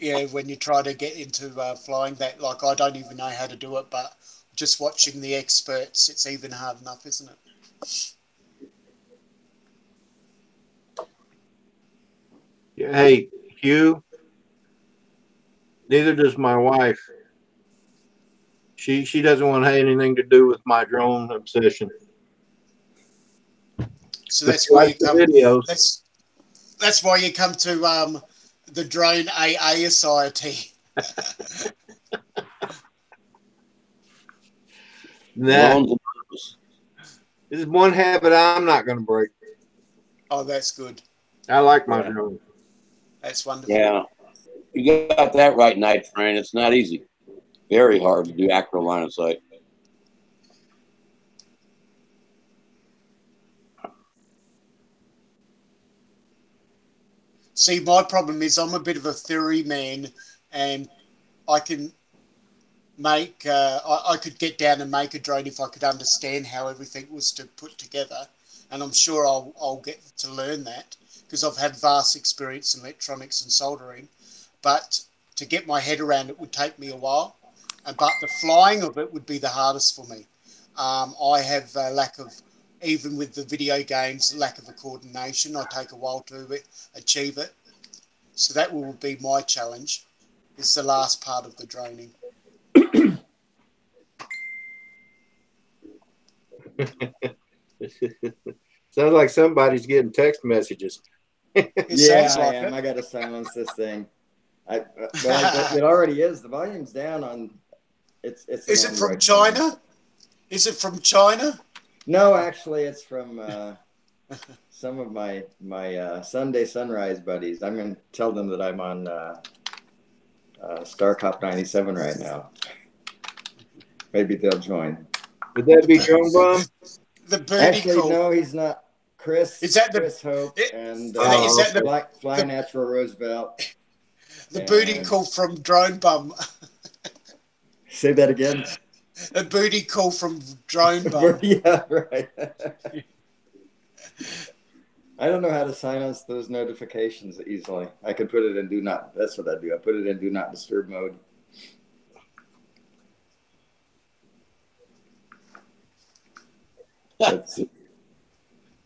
yeah, when you try to get into flying that, like I don't even know how to do it, but just watching the experts, it's even hard enough, isn't it? Hey, Hugh. Neither does my wife. She doesn't want to have anything to do with my drone obsession. So But that's she why likes you the come. videos. That's why you come to the Drone AA Society. Nah, Drones and drones. this is one habit I'm not going to break. Oh, that's good. I like my Yeah. drone. That's wonderful. Yeah. You got that right, Night Train. It's not easy. Very hard to do acro line of sight. See, my problem is I'm a bit of a theory man, and I can make. I could get down and make a drone if I could understand how everything was to put together, and I'm sure I'll get to learn that because I've had vast experience in electronics and soldering. But to get my head around it would take me a while, but the flying of it would be the hardest for me. I have a lack of, even with the video games, lack of a coordination. I take a while to achieve it. So that will be my challenge, is the last part of the droning. Sounds like somebody's getting text messages. It Yeah, sounds I like am. it. I got to silence this thing. It already is. The volume's down on. It's an Is it from Android phone. China? Is it from China? No, actually, it's from some of my Sunday sunrise buddies. I'm going to tell them that I'm on StarCop 97 right now. Maybe they'll join. Would that be Drone Bomb? The booty Actually, call. no, he's not. Chris, Is that the Chris Hope it- and is that Fly Natural Roosevelt. the booty call from Drone Bum? Say that again. A booty call from Drone Bum. Yeah, right. I don't know how to silence those notifications easily. I could put it in do not. That's what I do. I put it in do not disturb mode.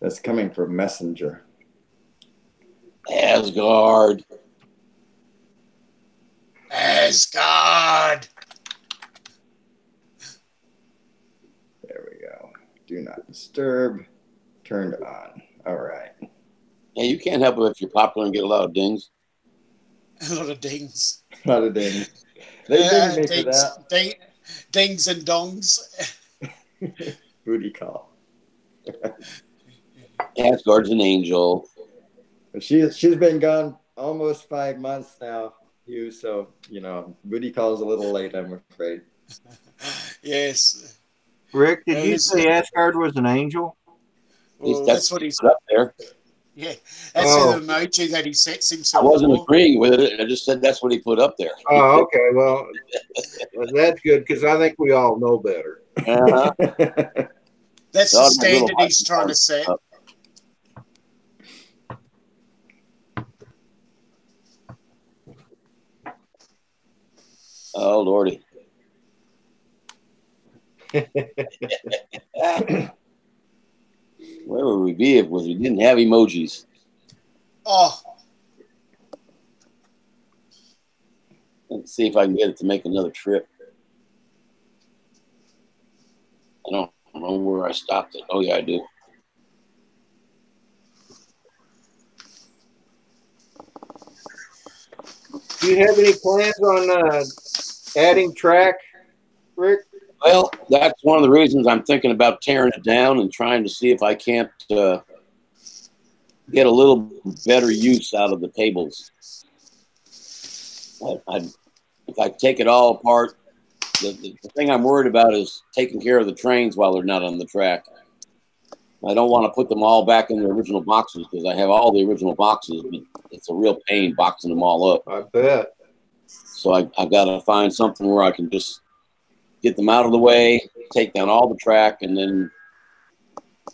That's coming from Messenger. Asgard. Asgard. There we go. Do not disturb. Turned on. All right. Yeah, you can't help it if you're popular and get a lot of dings. A lot of dings. A lot of dings. They dinged me for Dings, that. dings and dongs. Booty call. Asgard's an angel. She's been gone almost 5 months now, Hugh. So booty call's a little late, I'm afraid. Yes. Rick, did you say Asgard was an angel? Well, that's what he's put up there. Yeah, that's an emoji that he sets himself. I wasn't for. agreeing with it. I just said that's what he put up there. Oh, okay. Well, that's good because I think we all know better. Uh-huh. That's the standard he's trying to set. Oh, Lordy. Where would we be if we didn't have emojis? Oh. Let's see if I can get it to make another trip. I don't know where I stopped it. Oh, yeah, I do. Do you have any plans on adding track, Rick? Well, that's one of the reasons I'm thinking about tearing it down and trying to see if I can't get a little better use out of the tables. If I take it all apart, the thing I'm worried about is taking care of the trains while they're not on the track. I don't want to put them all back in the original boxes because I have all the original boxes, but it's a real pain boxing them all up. I bet. So I've got to find something where I can just get them out of the way, take down all the track, and then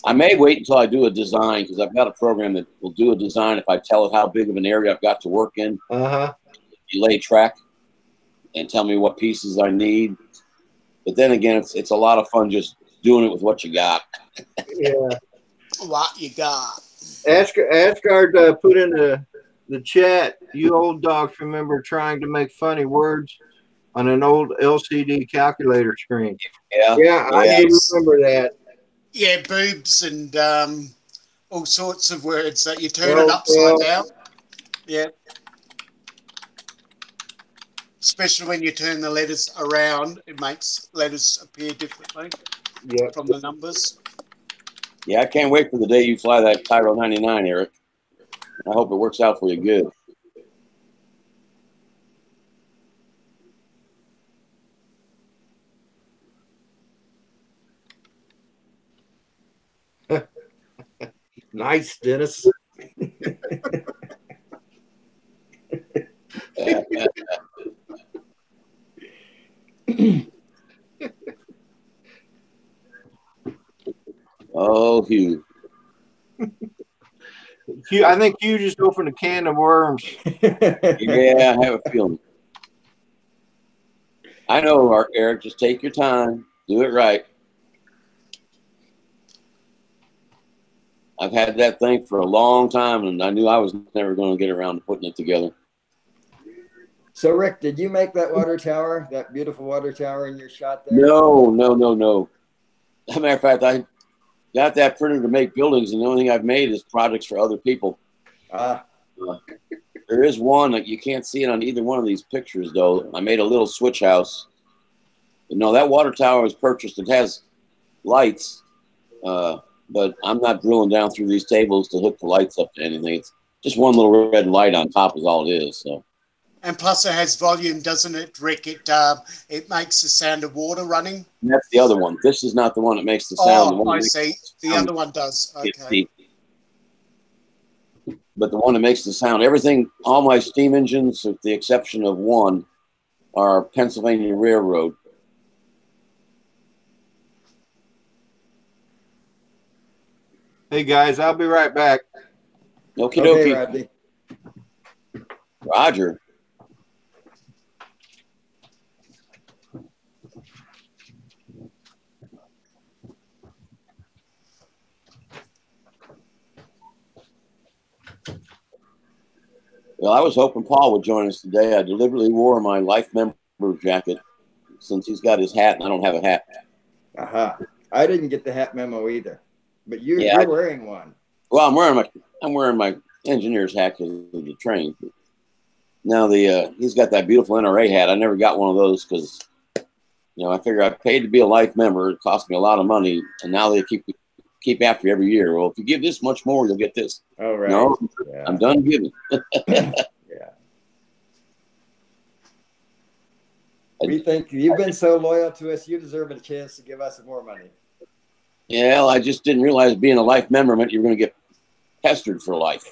I may wait until I do a design because I've got a program that will do a design if I tell it how big of an area I've got to work in. Lay track and tell me what pieces I need. But then again, it's a lot of fun just doing it with what you got. Yeah. What you got? Asgard put in the chat, you old dogs remember trying to make funny words on an old LCD calculator screen. Yeah, I do remember that. Yeah, boobs and all sorts of words that you turn it upside down. Yeah. Especially when you turn the letters around, it makes letters appear differently from the numbers. Yeah, I can't wait for the day you fly that Tyro 99, Eric. I hope it works out for you good. Nice, Dennis. Oh, Hugh. I think you just opened a can of worms. Yeah, I have a feeling. I know, Eric. Just take your time. Do it right. I've had that thing for a long time, and I knew I was never going to get around to putting it together. So, Rick, did you make that water tower, that beautiful water tower in your shot there? No. As a matter of fact, I got that printer to make buildings, and the only thing I've made is projects for other people. There is one that you can't see it on either one of these pictures, though. I made a little switch house. But no, that water tower was purchased. It has lights, but I'm not drilling down through these tables to hook the lights up to anything. It's just one little red light on top is all it is. So. And plus it has volume, doesn't it, Rick? It makes the sound of water running. And that's the other one. This is not the one that makes the sound. Oh, I see. The other one does. Okay. But the one that makes the sound, everything, all my steam engines, with the exception of one, are Pennsylvania Railroad. Hey, guys, I'll be right back. Okie dokie. Rodney. Roger. Well, I was hoping Paul would join us today. I deliberately wore my life member jacket since he's got his hat and I don't have a hat. I didn't get the hat memo either, but you're wearing one. Well, I'm wearing my engineer's hat because of the train. Now he's got that beautiful NRA hat. I never got one of those because I figure I paid to be a life member. It cost me a lot of money, and now they keep after you every year. Well, if you give this much more, you'll get this. Oh, right. No, I'm done giving. We think you've been so loyal to us, you deserve a chance to give us some more money. Yeah, well, I just didn't realize being a life member meant you were going to get pestered for life.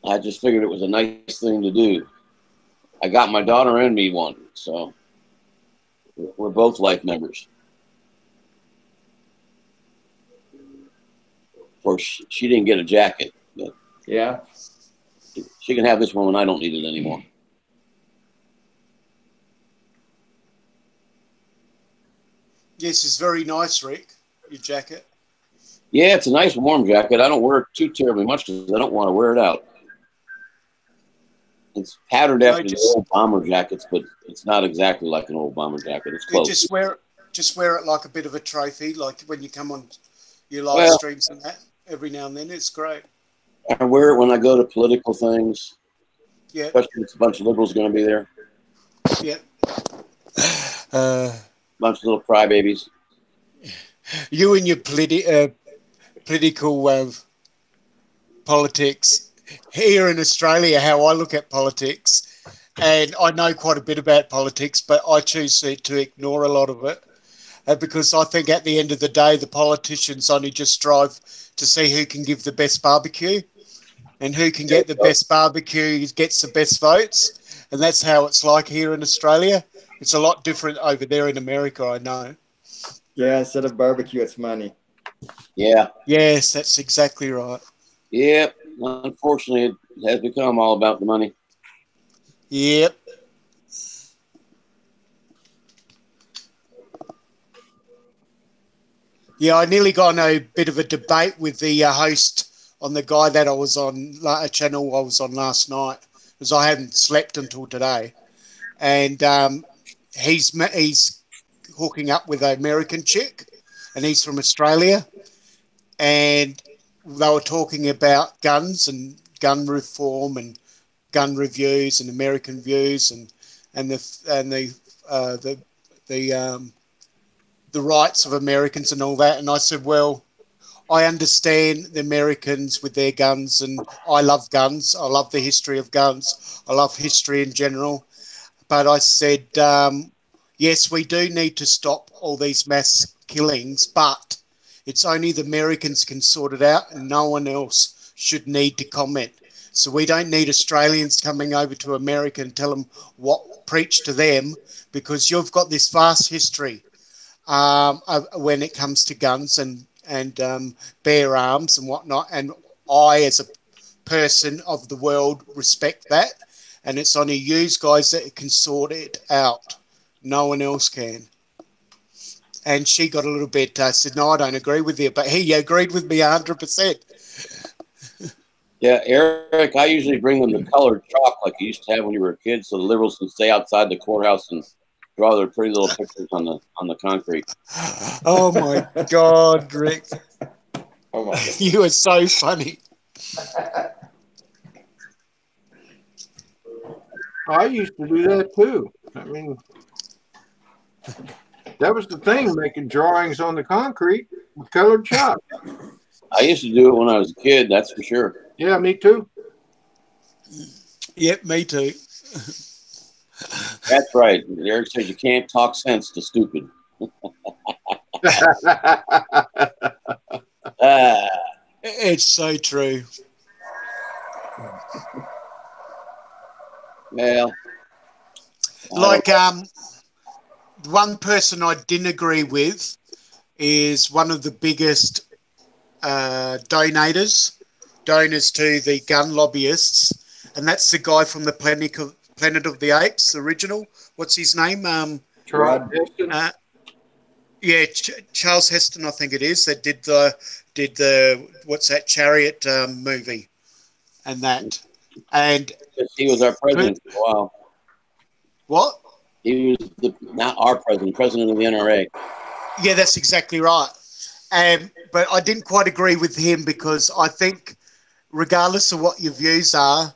I just figured it was a nice thing to do. I got my daughter and me one, so we're both life members. Of course, she didn't get a jacket, but she can have this one when I don't need it anymore. Yes, it's very nice, Rick, your jacket. Yeah, it's a nice warm jacket. I don't wear it too terribly much because I don't want to wear it out. It's patterned after the old bomber jackets, but it's not exactly like an old bomber jacket. It's close. Just wear it like a bit of a trophy, like when you come on your live streams and that every now and then. It's great. I wear it when I go to political things. Yeah. Especially if a bunch of liberals going to be there. Yeah. Bunch of little crybabies. You and your political politics. Here in Australia, how I look at politics, and I know quite a bit about politics, but I choose to ignore a lot of it because I think at the end of the day, the politicians only just strive to see who can give the best barbecue, and who can get the best barbecue gets the best votes, and that's how it's like here in Australia. It's a lot different over there in America, I know. Yeah, instead of barbecue, it's money. Yeah. Yes, that's exactly right. Yep. Unfortunately, it has become all about the money. Yep. Yeah, I nearly got in a bit of a debate with the host on the guy that I was on, a channel I was on last night, because I hadn't slept until today. And he's hooking up with an American chick, and he's from Australia. And they were talking about guns and gun reform and gun reviews and American views and the rights of Americans and all that. And I said, well, I understand the Americans with their guns, and I love guns. I love the history of guns. I love history in general. But I said, yes, we do need to stop all these mass killings, but it's only the Americans can sort it out, and no one else should need to comment. So we don't need Australians coming over to America and tell them what, preach to them, because you've got this vast history when it comes to guns and bear arms and whatnot. And I, as a person of the world, respect that. And it's only you guys that can sort it out. No one else can. And she got a little bit, said, no, I don't agree with you. But he agreed with me 100%. Yeah, Eric, I usually bring them the colored chalk like you used to have when you were a kid, so the liberals can stay outside the courthouse and draw their pretty little pictures on the concrete. Oh my God, Rick! Oh my God. You are so funny. I used to do that too. I mean, that was the thing, making drawings on the concrete with colored chalk. I used to do it when I was a kid, that's for sure. Yeah, me too. Yep, me too. That's right. Eric says you can't talk sense to stupid. It's so true. Well, Like, one person I didn't agree with is one of the biggest donors to the gun lobbyists, and that's the guy from the Planet of the Apes original. What's his name? Charles Heston. Yeah, Charles Heston, I think it is, that did the what's that, Chariot movie, and that. And he was our president for a while. What? He was not our president of the NRA. Yeah, that's exactly right. But I didn't quite agree with him, because I think, regardless of what your views are,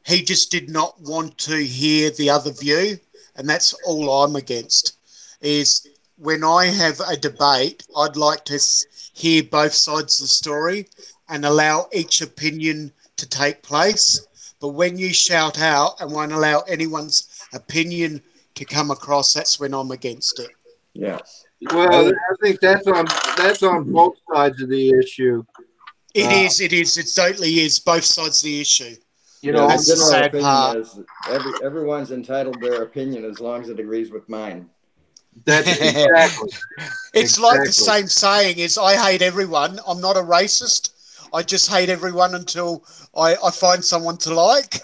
he just did not want to hear the other view, and that's all I'm against. Is when I have a debate, I'd like to hear both sides of the story and allow each opinion to take place. But when you shout out and won't allow anyone's opinion to come across, that's when I'm against it. Yeah. Well, I think that's on both sides of the issue. It is. It totally is. Both sides of the issue. You know, that's the sad part. Is everyone's entitled to their opinion as long as it agrees with mine. That's exactly. It's like the same saying is, I hate everyone. I'm not a racist. I just hate everyone until I find someone to like.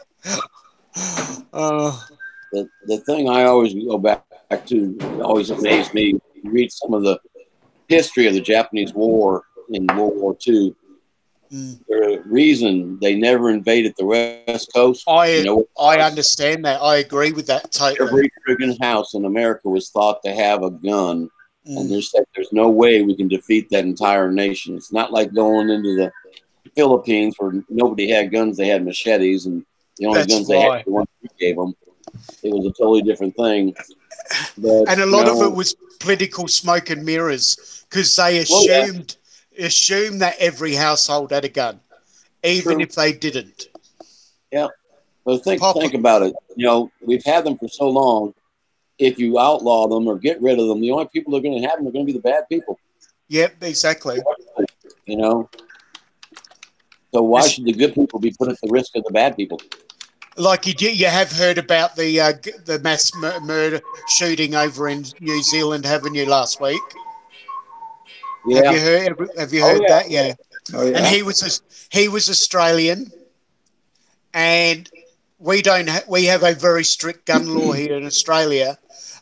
The thing I always go back to, always amazed me, you read some of the history of the Japanese War in World War II. The reason they never invaded the West Coast. I understand that. I agree with that totally. Every friggin' house in America was thought to have a gun. And there's no way we can defeat that entire nation. It's not like going into the Philippines where nobody had guns, they had machetes, and The only That's guns they had why. were the ones we gave them. It was a totally different thing. But, And a lot of it was political smoke and mirrors because they assumed that every household had a gun, even if they didn't. Yeah. But think about it. You know, we've had them for so long. If you outlaw them or get rid of them, the only people that are going to have them are going to be the bad people. Yep, exactly. You know? So why should the good people be put at the risk of the bad people? Like you have heard about the mass murder shooting over in New Zealand, haven't you? Last week, Yeah. Have you heard that? Yeah. Oh, yeah. And he was Australian, and we have a very strict gun law here in Australia.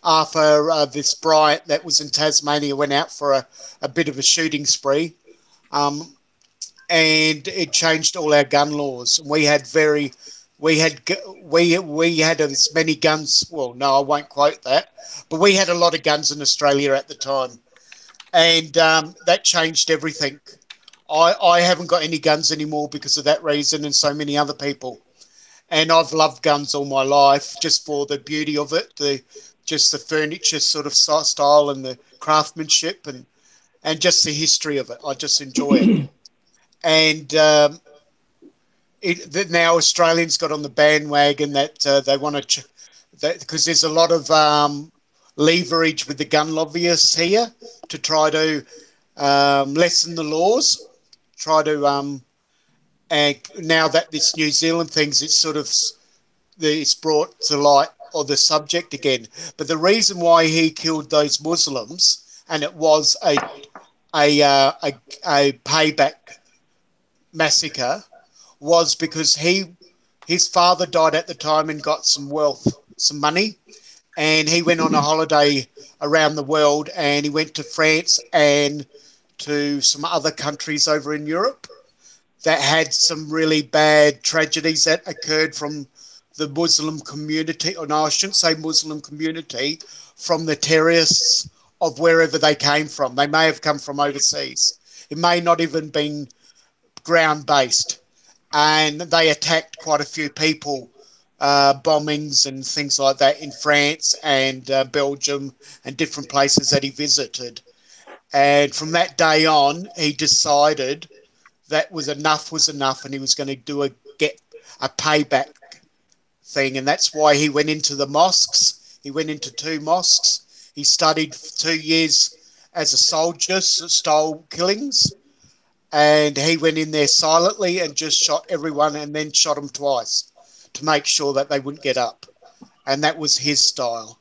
After this Bryant that was in Tasmania went out for a bit of a shooting spree, and it changed all our gun laws. We had as many guns. Well, no, I won't quote that, but we had a lot of guns in Australia at the time, and that changed everything. I haven't got any guns anymore because of that reason, and so many other people. And I've loved guns all my life just for the beauty of it, just the furniture sort of style and the craftsmanship and just the history of it. I just enjoy it. And now Australians got on the bandwagon that they want to, because there's a lot of leverage with the gun lobbyists here to try to lessen the laws, and now that this New Zealand thing's it's brought to light or the subject again. But the reason why he killed those Muslims, and it was a payback massacre, was because his father died at the time and got some wealth, some money, and he went on a holiday around the world, and he went to France and to some other countries over in Europe that had some really bad tragedies that occurred from the Muslim community, or no, I shouldn't say Muslim community, from the terrorists of wherever they came from. They may have come from overseas. It may not even been ground-based. And they attacked quite a few people, bombings and things like that in France and Belgium and different places that he visited. And from that day on, he decided that was enough, and he was going to get a payback thing. And that's why he went into the mosques. He went into 2 mosques. He studied for 2 years as a soldier, stole killings. And he went in there silently and just shot everyone and then shot them twice to make sure that they wouldn't get up. And that was his style.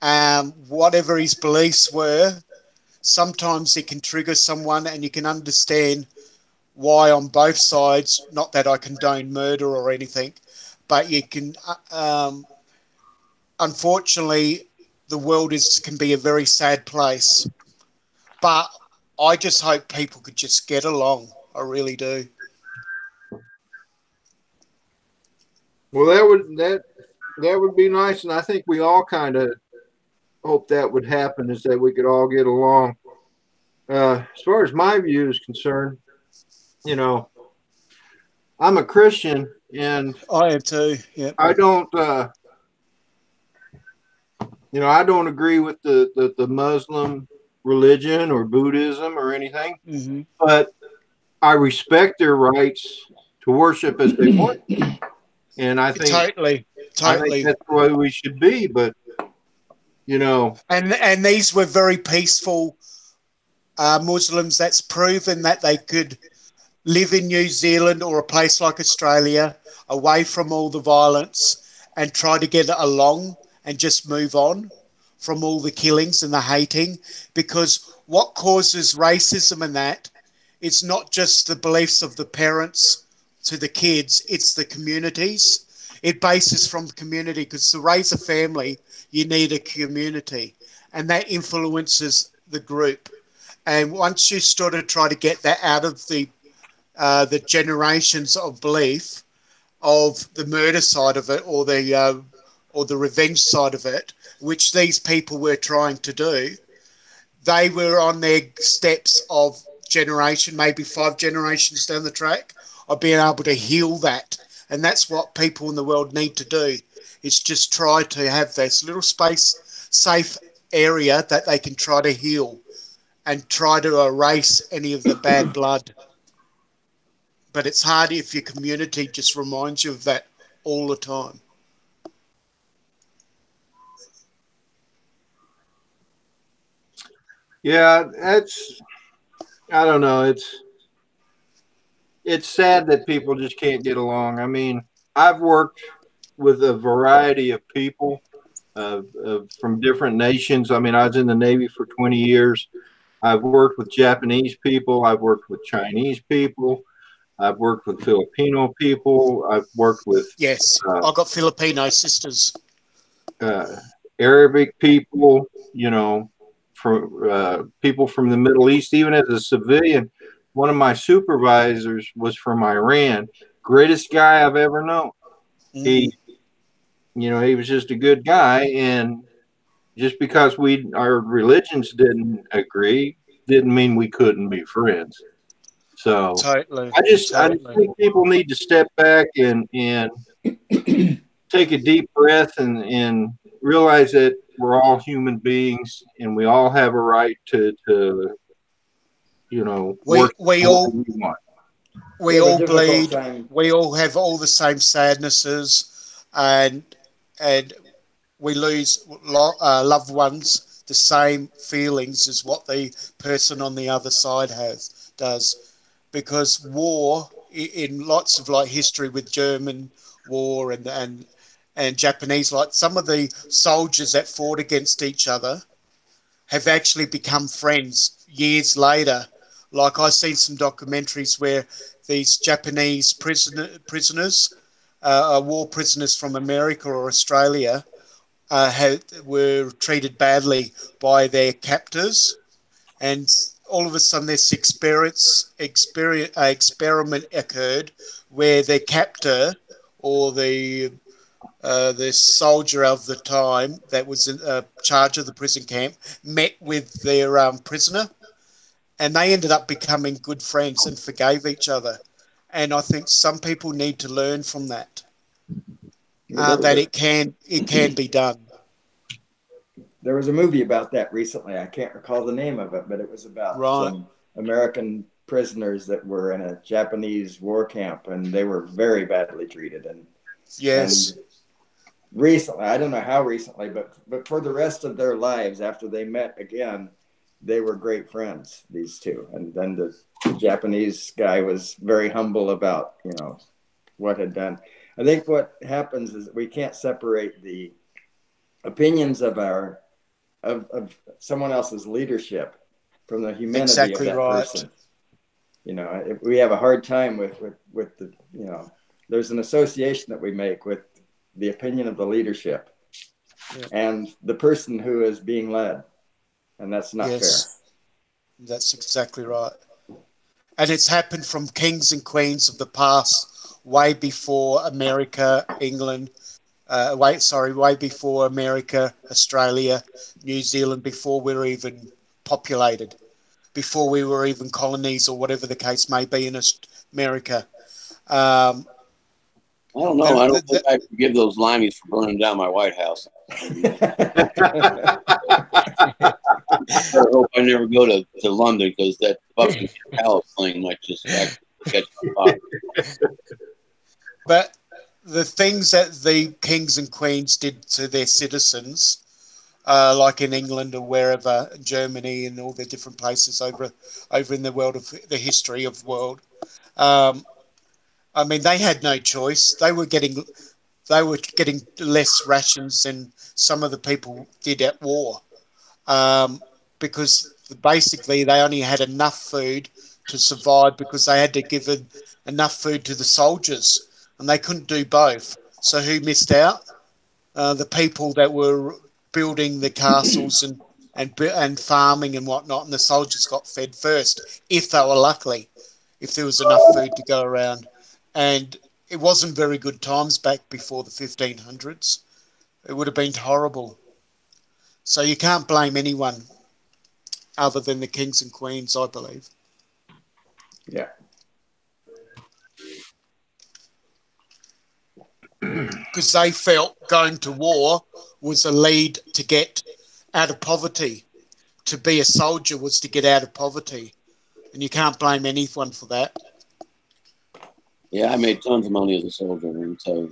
Whatever his beliefs were, sometimes it can trigger someone, and you can understand why on both sides, not that I condone murder or anything, but you can, unfortunately, the world can be a very sad place. But I just hope people could just get along. I really do. Well, that would be nice, and I think we all kind of hope that would happen, is that we could all get along. As far as my view is concerned, you know, I'm a Christian, and I am too. Yeah. I don't, I don't agree with the Muslim religion or Buddhism or anything, but I respect their rights to worship as they want. And I think totally. I think that's the way we should be. But and these were very peaceful Muslims. That's proven that they could live in New Zealand or a place like Australia, away from all the violence, and try to get along and just move on from all the killings and the hating. Because what causes racism and that, it's not just the beliefs of the parents to the kids, it's the communities. It bases from the community, because to raise a family, you need a community, and that influences the group. And once you sort of try to get that out of the generations of belief of the murder side of it, or the revenge side of it, which these people were trying to do, they were on their steps of generation, maybe 5 generations down the track, of being able to heal that And that's what people in the world need to do, is just try to have this little space, safe area that they can try to heal and try to erase any of the bad blood. But it's hard if your community just reminds you of that all the time. Yeah, I don't know. It's sad that people just can't get along. I mean, I've worked with a variety of people from different nations. I mean, I was in the Navy for 20 years. I've worked with Japanese people. I've worked with Chinese people. I've worked with Filipino people. I've worked with Yes, uh, I've got Filipino sisters. uh, Arabic people, you know, from people from the Middle East. Even as a civilian, one of my supervisors was from Iran. Greatest guy I've ever known. He, he was just a good guy, and just because our religions didn't agree didn't mean we couldn't be friends. So Totally. I just think people need to step back and take a deep breath and realize that we're all human beings and we all have a right to work we what all we want. we all bleed. We all have all the same sadnesses, and we lose loved ones the same feelings as what the person on the other side does, because war in lots of like history with German war and Japanese, like some of the soldiers that fought against each other have actually become friends years later. Like I've seen some documentaries where these Japanese prisoners, war prisoners from America or Australia, were treated badly by their captors, and all of a sudden this experiment occurred where their captor or the soldier of the time that was in charge of the prison camp met with their prisoner, and they ended up becoming good friends and forgave each other. And I think some people need to learn from that, that it can be done. There was a movie about that recently. I can't recall the name of it, but it was about some American prisoners that were in a Japanese war camp, and they were very badly treated. And recently, I don't know how recently, but for the rest of their lives, after they met again, they were great friends, these two. And then the Japanese guy was very humble about, what had done. I think what happens is we can't separate the opinions of someone else's leadership from the humanity of that person. We have a hard time with the, there's an association that we make with the opinion of the leadership and the person who is being led. And that's not fair. That's exactly right. And it's happened from kings and queens of the past, way before America, England, way before America, Australia, New Zealand, before we were even populated, before we were even colonies or whatever the case may be in America. I don't know. I don't think I forgive those limeys for burning down my White House. I hope I never go to London, because that Buckingham Palace thing might just catch my fire. But the things that the kings and queens did to their citizens, like in England or wherever, Germany and all the different places over in the world of the history of the world, I mean, they had no choice. They were getting less rations than some of the people did at war, because basically they only had enough food to survive, because they had to give enough food to the soldiers, and they couldn't do both. So who missed out? The people that were building the castles and farming and whatnot, and the soldiers got fed first, if they were lucky, if there was enough food to go around. And it wasn't very good times back before the 1500s. It would have been horrible. So you can't blame anyone other than the kings and queens, I believe. Yeah. because they felt going to war was a lead to get out of poverty. To be a soldier was to get out of poverty, and you can't blame anyone for that. Yeah, I made tons of money as a soldier, and so.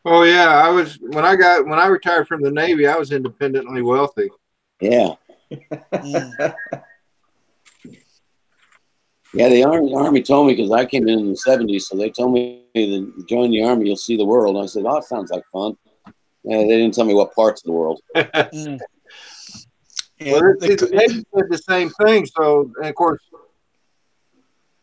Oh yeah, I was when I retired from the Navy, I was independently wealthy. Yeah. Mm. Yeah, the Army told me, because I came in the 70s, so they told me that join the Army, you'll see the world. And I said, oh, it sounds like fun. Yeah, they didn't tell me what parts of the world. Mm. Yeah, Well, they said the same thing. So, and of course,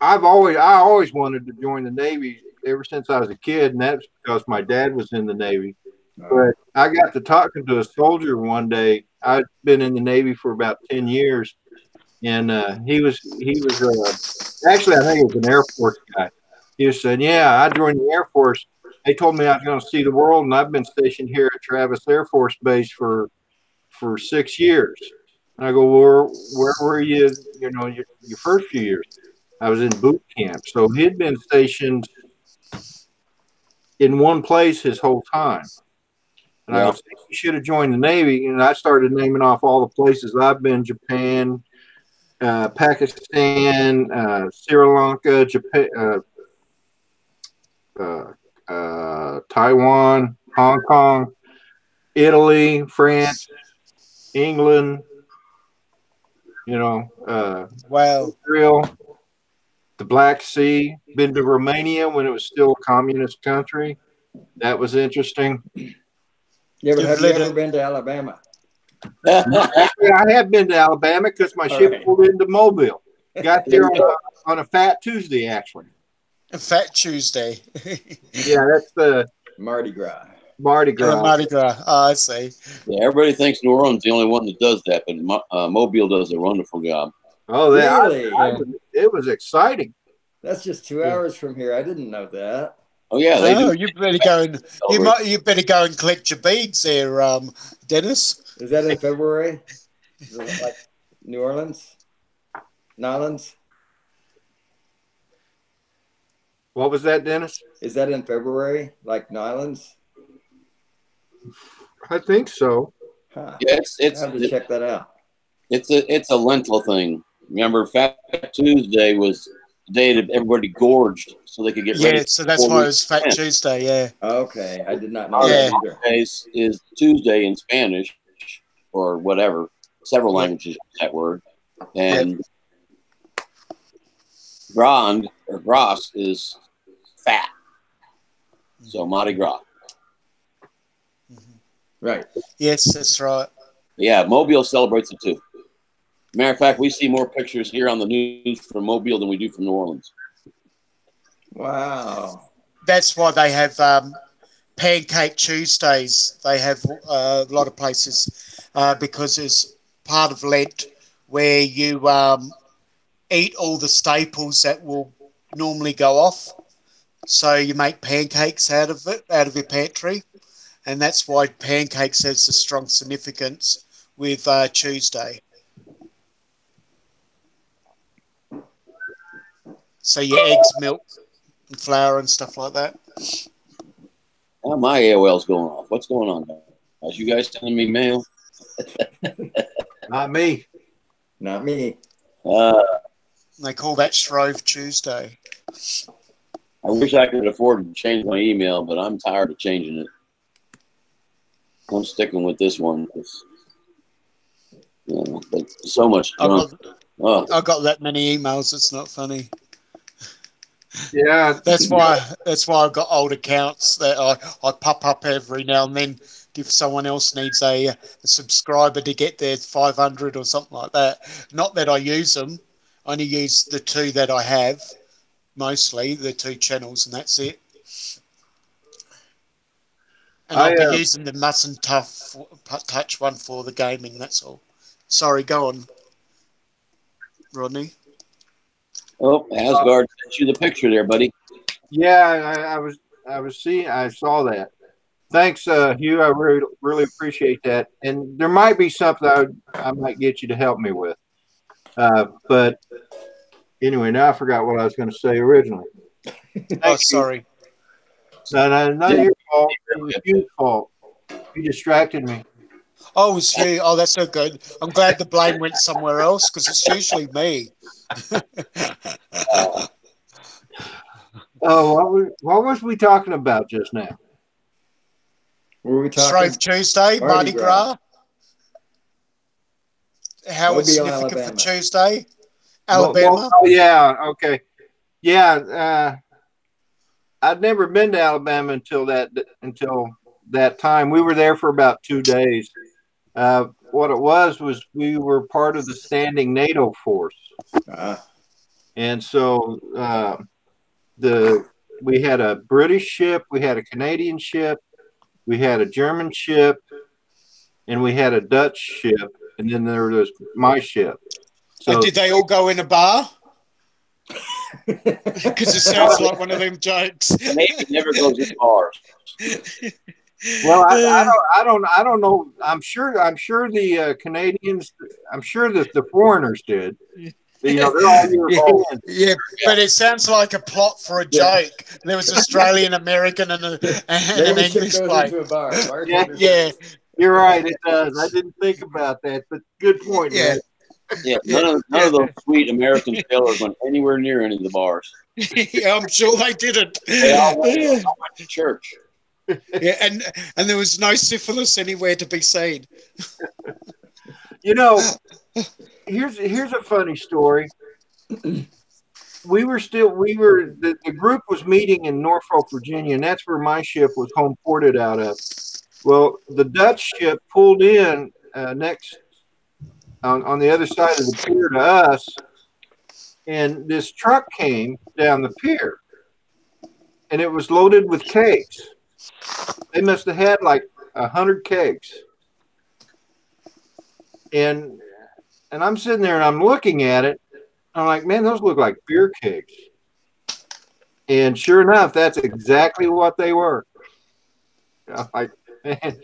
I always wanted to join the Navy ever since I was a kid, and that's because my dad was in the Navy. But I got to talking to a soldier one day. I'd been in the Navy for about 10 years, and he was actually, I think he was an Air Force guy. He was saying, "Yeah, I joined the Air Force. They told me I was going to see the world, and I've been stationed here at Travis Air Force Base for 6 years." And I go, "Well, where were you? You know, your first few years?" I was in boot camp, so he'd been stationed in one place his whole time. And I was saying, you should have joined the Navy. And I started naming off all the places I've been: Japan, Pakistan, Sri Lanka, Japan, Taiwan, Hong Kong, Italy, France, England, wow, Israel, the Black Sea. Been to Romania when it was still a communist country. That was interesting. Yeah, but have you ever been to Alabama? Yeah, I have been to Alabama because my ship pulled into Mobile. Got there on a Fat Tuesday, actually. A Fat Tuesday. Yeah, that's the Mardi Gras. Mardi Gras. Mardi Gras. Oh, I see. Yeah, everybody thinks New Orleans is the only one that does that, but Mobile does a wonderful job. Oh, really? It was exciting. That's just 2 hours from here. I didn't know that. Oh yeah, they do. You better go and you better go and collect your beads there, Dennis. Is that in February? Is it like New Orleans? Nolans? What was that, Dennis? Is that in February, like Nolans? I think so. Huh. Yeah, I have to check that out. It's a lentil thing. Remember, Fat Tuesday was the day that everybody gorged so they could get ready. Yeah, so that's why it was Fat Tuesday. Yeah. Okay, I did not know that either. Is Tuesday in Spanish or whatever. Several languages use that word. And Grand or Gras is fat. So Mardi Gras. Right. Yes, that's right. Yeah, Mobile celebrates it too. Matter of fact, we see more pictures here on the news from Mobile than we do from New Orleans. Wow. That's why they have Pancake Tuesdays. They have a lot of places because it's part of Lent where you eat all the staples that will normally go off. So you make pancakes out of it, out of your pantry. And that's why pancakes has a strong significance with Tuesday. So your eggs, milk, and flour and stuff like that. Oh, my AOL's going off. What's going on? Are you guys sending me mail? Not me. Not me. They call that Shrove Tuesday. I wish I could afford to change my email, but I'm tired of changing it. I'm sticking with this one. But so much junk. I've got that many emails. It's not funny. Yeah, that's why I've got old accounts that I pop up every now and then if someone else needs a subscriber to get their 500 or something like that. Not that I use them. I only use the two that I have, mostly the two channels, and that's it. And I'll be using the Mustn't Touch one for the gaming. That's all. Sorry, go on, Rodney. Oh, Asgard sent you the picture there, buddy. Yeah, I saw that. Thanks, Hugh. I really appreciate that. And there might be something I might get you to help me with. But anyway, now I forgot what I was going to say originally. Oh, sorry. No, you're fault. It was Hugh's fault. He distracted me. Oh, it was you. Oh, that's so good. I'm glad the blame went somewhere else because it's usually me. Oh, what was we talking about just now? What were we talking? Shrove Tuesday, Mardi Gras. How Mobile, it's significant Alabama. for Tuesday, Alabama. Oh, yeah. Okay. Yeah. I'd never been to Alabama until that time. We were there for about 2 days. What it was we were part of the standing NATO force, and so we had a British ship, we had a Canadian ship, we had a German ship, and we had a Dutch ship, and then there was my ship. So, and did they all go in a bar? Because it sounds like one of them jokes. Maybe never goes as far. well, I don't know. I'm sure the Canadians. I'm sure that the foreigners did. They're all Europeans. Yeah, but it sounds like a plot for a joke. There was Australian, American, and an English bloke. Yeah, you're right. It does. I didn't think about that, but good point. Yeah. Man. Yeah, none of those sweet American sailors went anywhere near any of the bars. Yeah, I'm sure they didn't. They all went to church. Yeah, and there was no syphilis anywhere to be seen. Here's a funny story. The group was meeting in Norfolk, Virginia, and that's where my ship was home ported out of. Well, the Dutch ship pulled in next on the other side of the pier to us, and this truck came down the pier, and it was loaded with kegs. They must have had like 100 kegs, and I'm sitting there and I'm looking at it. I'm like, man, those look like beer kegs. And sure enough, that's exactly what they were. I'm like, man,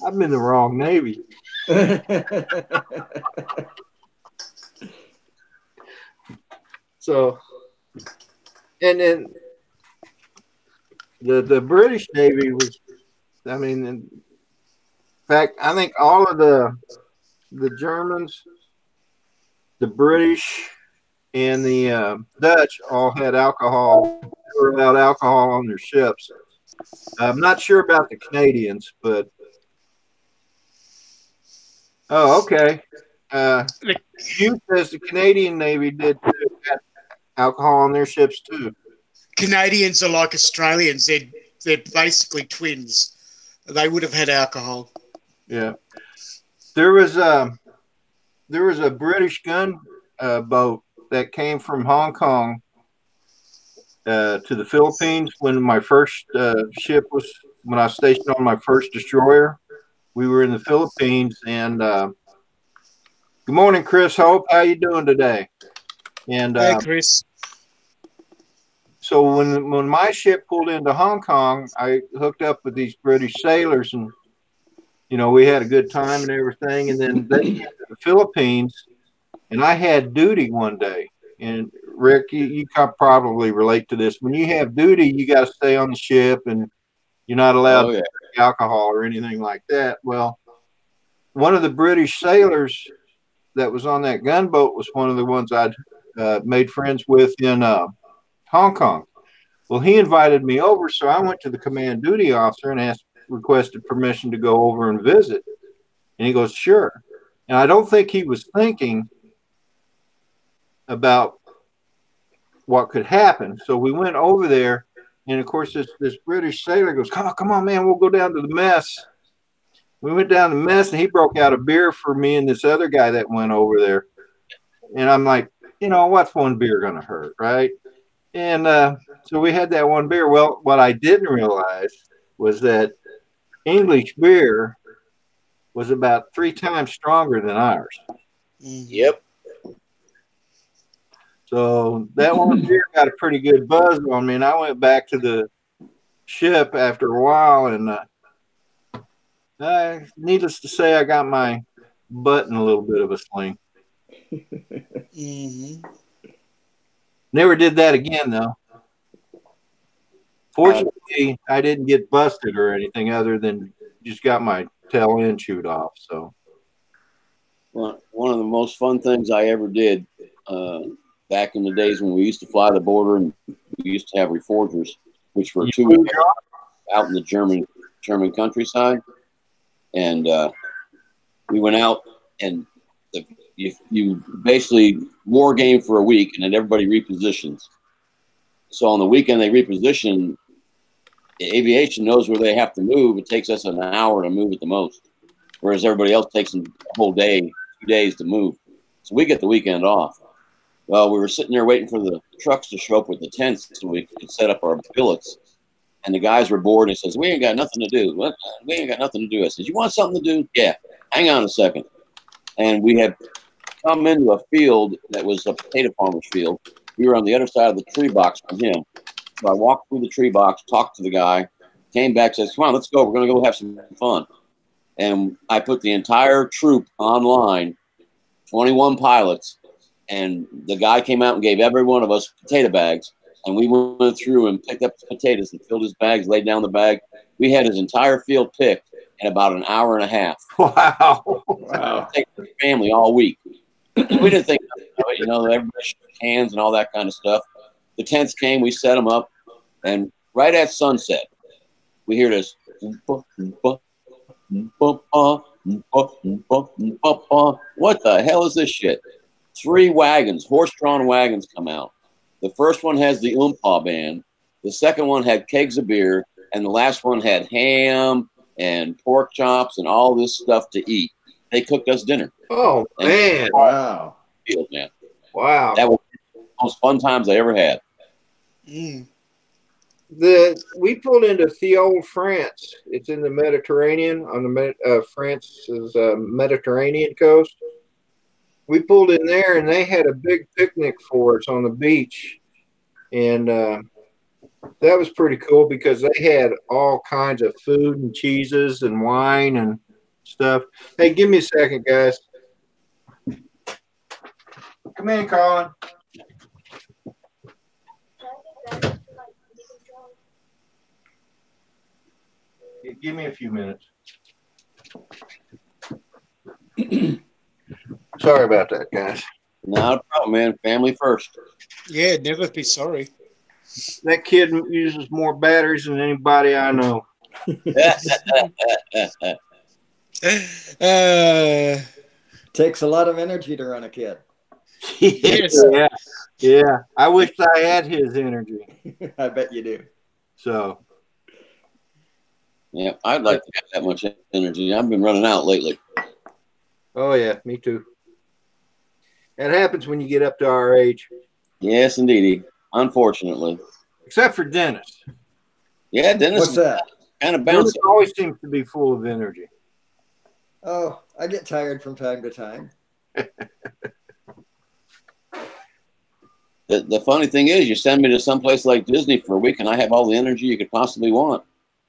I'm in the wrong Navy. So, and then the British Navy was, in fact, I think all of the Germans, the British, and the Dutch all had alcohol. They were allowed alcohol on their ships. I'm not sure about the Canadians, but okay. Hugh says the Canadian Navy did have alcohol on their ships too. Canadians are like Australians. They're basically twins. They would have had alcohol. Yeah. There was a British gun boat that came from Hong Kong to the Philippines when my first ship was, when I was stationed on my first destroyer. We were in the Philippines, and good morning, Chris Hope. How you doing today? And hey, Chris. So when my ship pulled into Hong Kong, I hooked up with these British sailors, and we had a good time and everything. And then they went to the Philippines, and I had duty one day. And Rick, you can probably relate to this. When you have duty, you got to stay on the ship, and you're not allowed to drink alcohol or anything like that. Well, one of the British sailors that was on that gunboat was one of the ones I'd made friends with in Hong Kong. Well, he invited me over, so I went to the command duty officer and requested permission to go over and visit. And he goes, sure. And I don't think he was thinking about what could happen. So we went over there, and of course this British sailor goes, come on, man, we'll go down to the mess. We went down to the mess, and he broke out a beer for me and this other guy that went over there. And I'm like, what's one beer going to hurt, right? And so we had that one beer. Well, what I didn't realize was that English beer was about 3 times stronger than ours. Yep. So that one beer got a pretty good buzz on me, and I went back to the ship after a while, and needless to say, I got my butt in a little bit of a sling. Mm-hmm. Never did that again, though. Fortunately, I didn't get busted or anything other than just got my tail end chewed off. So one of the most fun things I ever did back in the days when we used to fly the border and we used to have reforgers, which were out in the German countryside, and we went out and you basically war game for a week, and then everybody repositions. So on the weekend they reposition. Aviation knows where they have to move. It takes us an hour to move at the most, whereas everybody else takes them a whole day, 2 days to move. So we get the weekend off. Well, we were sitting there waiting for the trucks to show up with the tents so we could set up our billets. And the guys were bored and says, "We ain't got nothing to do. What? We ain't got nothing to do." I said, "You want something to do?" "Yeah." "Hang on a second." And we had come into a field that was a potato farmer's field. We were on the other side of the tree box from him. So I walked through the tree box, talked to the guy, came back, says, "Come on, let's go. We're going to go have some fun." And I put the entire troop online, 21 pilots, and the guy came out and gave every one of us potato bags. And we went through and picked up the potatoes and filled his bags, laid down the bag. We had his entire field picked in about an hour and a half. Wow. Wow. Take the family all week. We didn't think nothing of it, you know, everybody shook hands and all that kind of stuff. The tents came, we set them up, and right at sunset, we hear this. What the hell is this shit? 3 wagons, horse-drawn wagons come out. The first one has the Oompa band. The second one had kegs of beer, and the last one had ham and pork chops and all this stuff to eat. They cooked us dinner. Oh, man. Wow. Field, man. Wow. That was the most fun times I ever had. Mm. We pulled into Thiol, France. It's in the Mediterranean, on the France's Mediterranean coast. We pulled in there, and they had a big picnic for us on the beach, and that was pretty cool because they had all kinds of food and cheeses and wine and stuff. Hey, give me a second, guys. Come in, Colin. Give me a few minutes. Sorry about that, guys. Not a problem, man. Family first. Yeah, never be sorry. That kid uses more batteries than anybody I know. Takes a lot of energy to run a kid. Yes. Yeah. I wish I had his energy. I bet you do. So. Yeah, I'd like to have that much energy. I've been running out lately. Oh, yeah, me too. That happens when you get up to our age. Yes, indeedy. Unfortunately. Except for Dennis. Yeah, Dennis. What's that? Kind of Dennis bouncy. always seems to be full of energy. Oh, I get tired from time to time. The funny thing is, you send me to someplace like Disney for a week, and I have all the energy you could possibly want.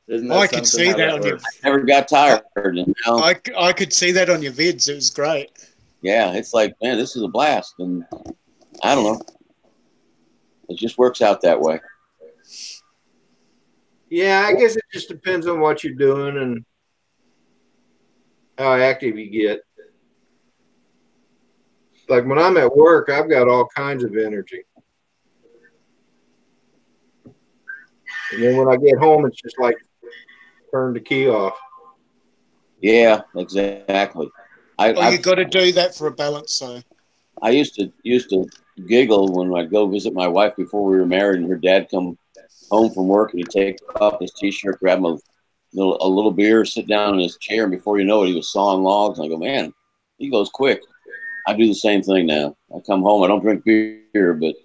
Isn't Oh, I that could something see how that on your. works? Never got tired. And now, I could see that on your vids. It was great. yeah, it's like, man, this is a blast. And I don't know. It just works out that way. Yeah, I guess it just depends on what you're doing and how active you get. Like when I'm at work, I've got all kinds of energy. And then when I get home, it's just like turn the key off. Yeah, exactly. You got to do that for a balance. So I used to giggle when I'd go visit my wife before we were married, and her dad come home from work and he'd take off his t-shirt, grab him a little beer, sit down in his chair, and before you know it, he was sawing logs. And I go, man, he goes quick. I do the same thing now. I come home, I don't drink beer, but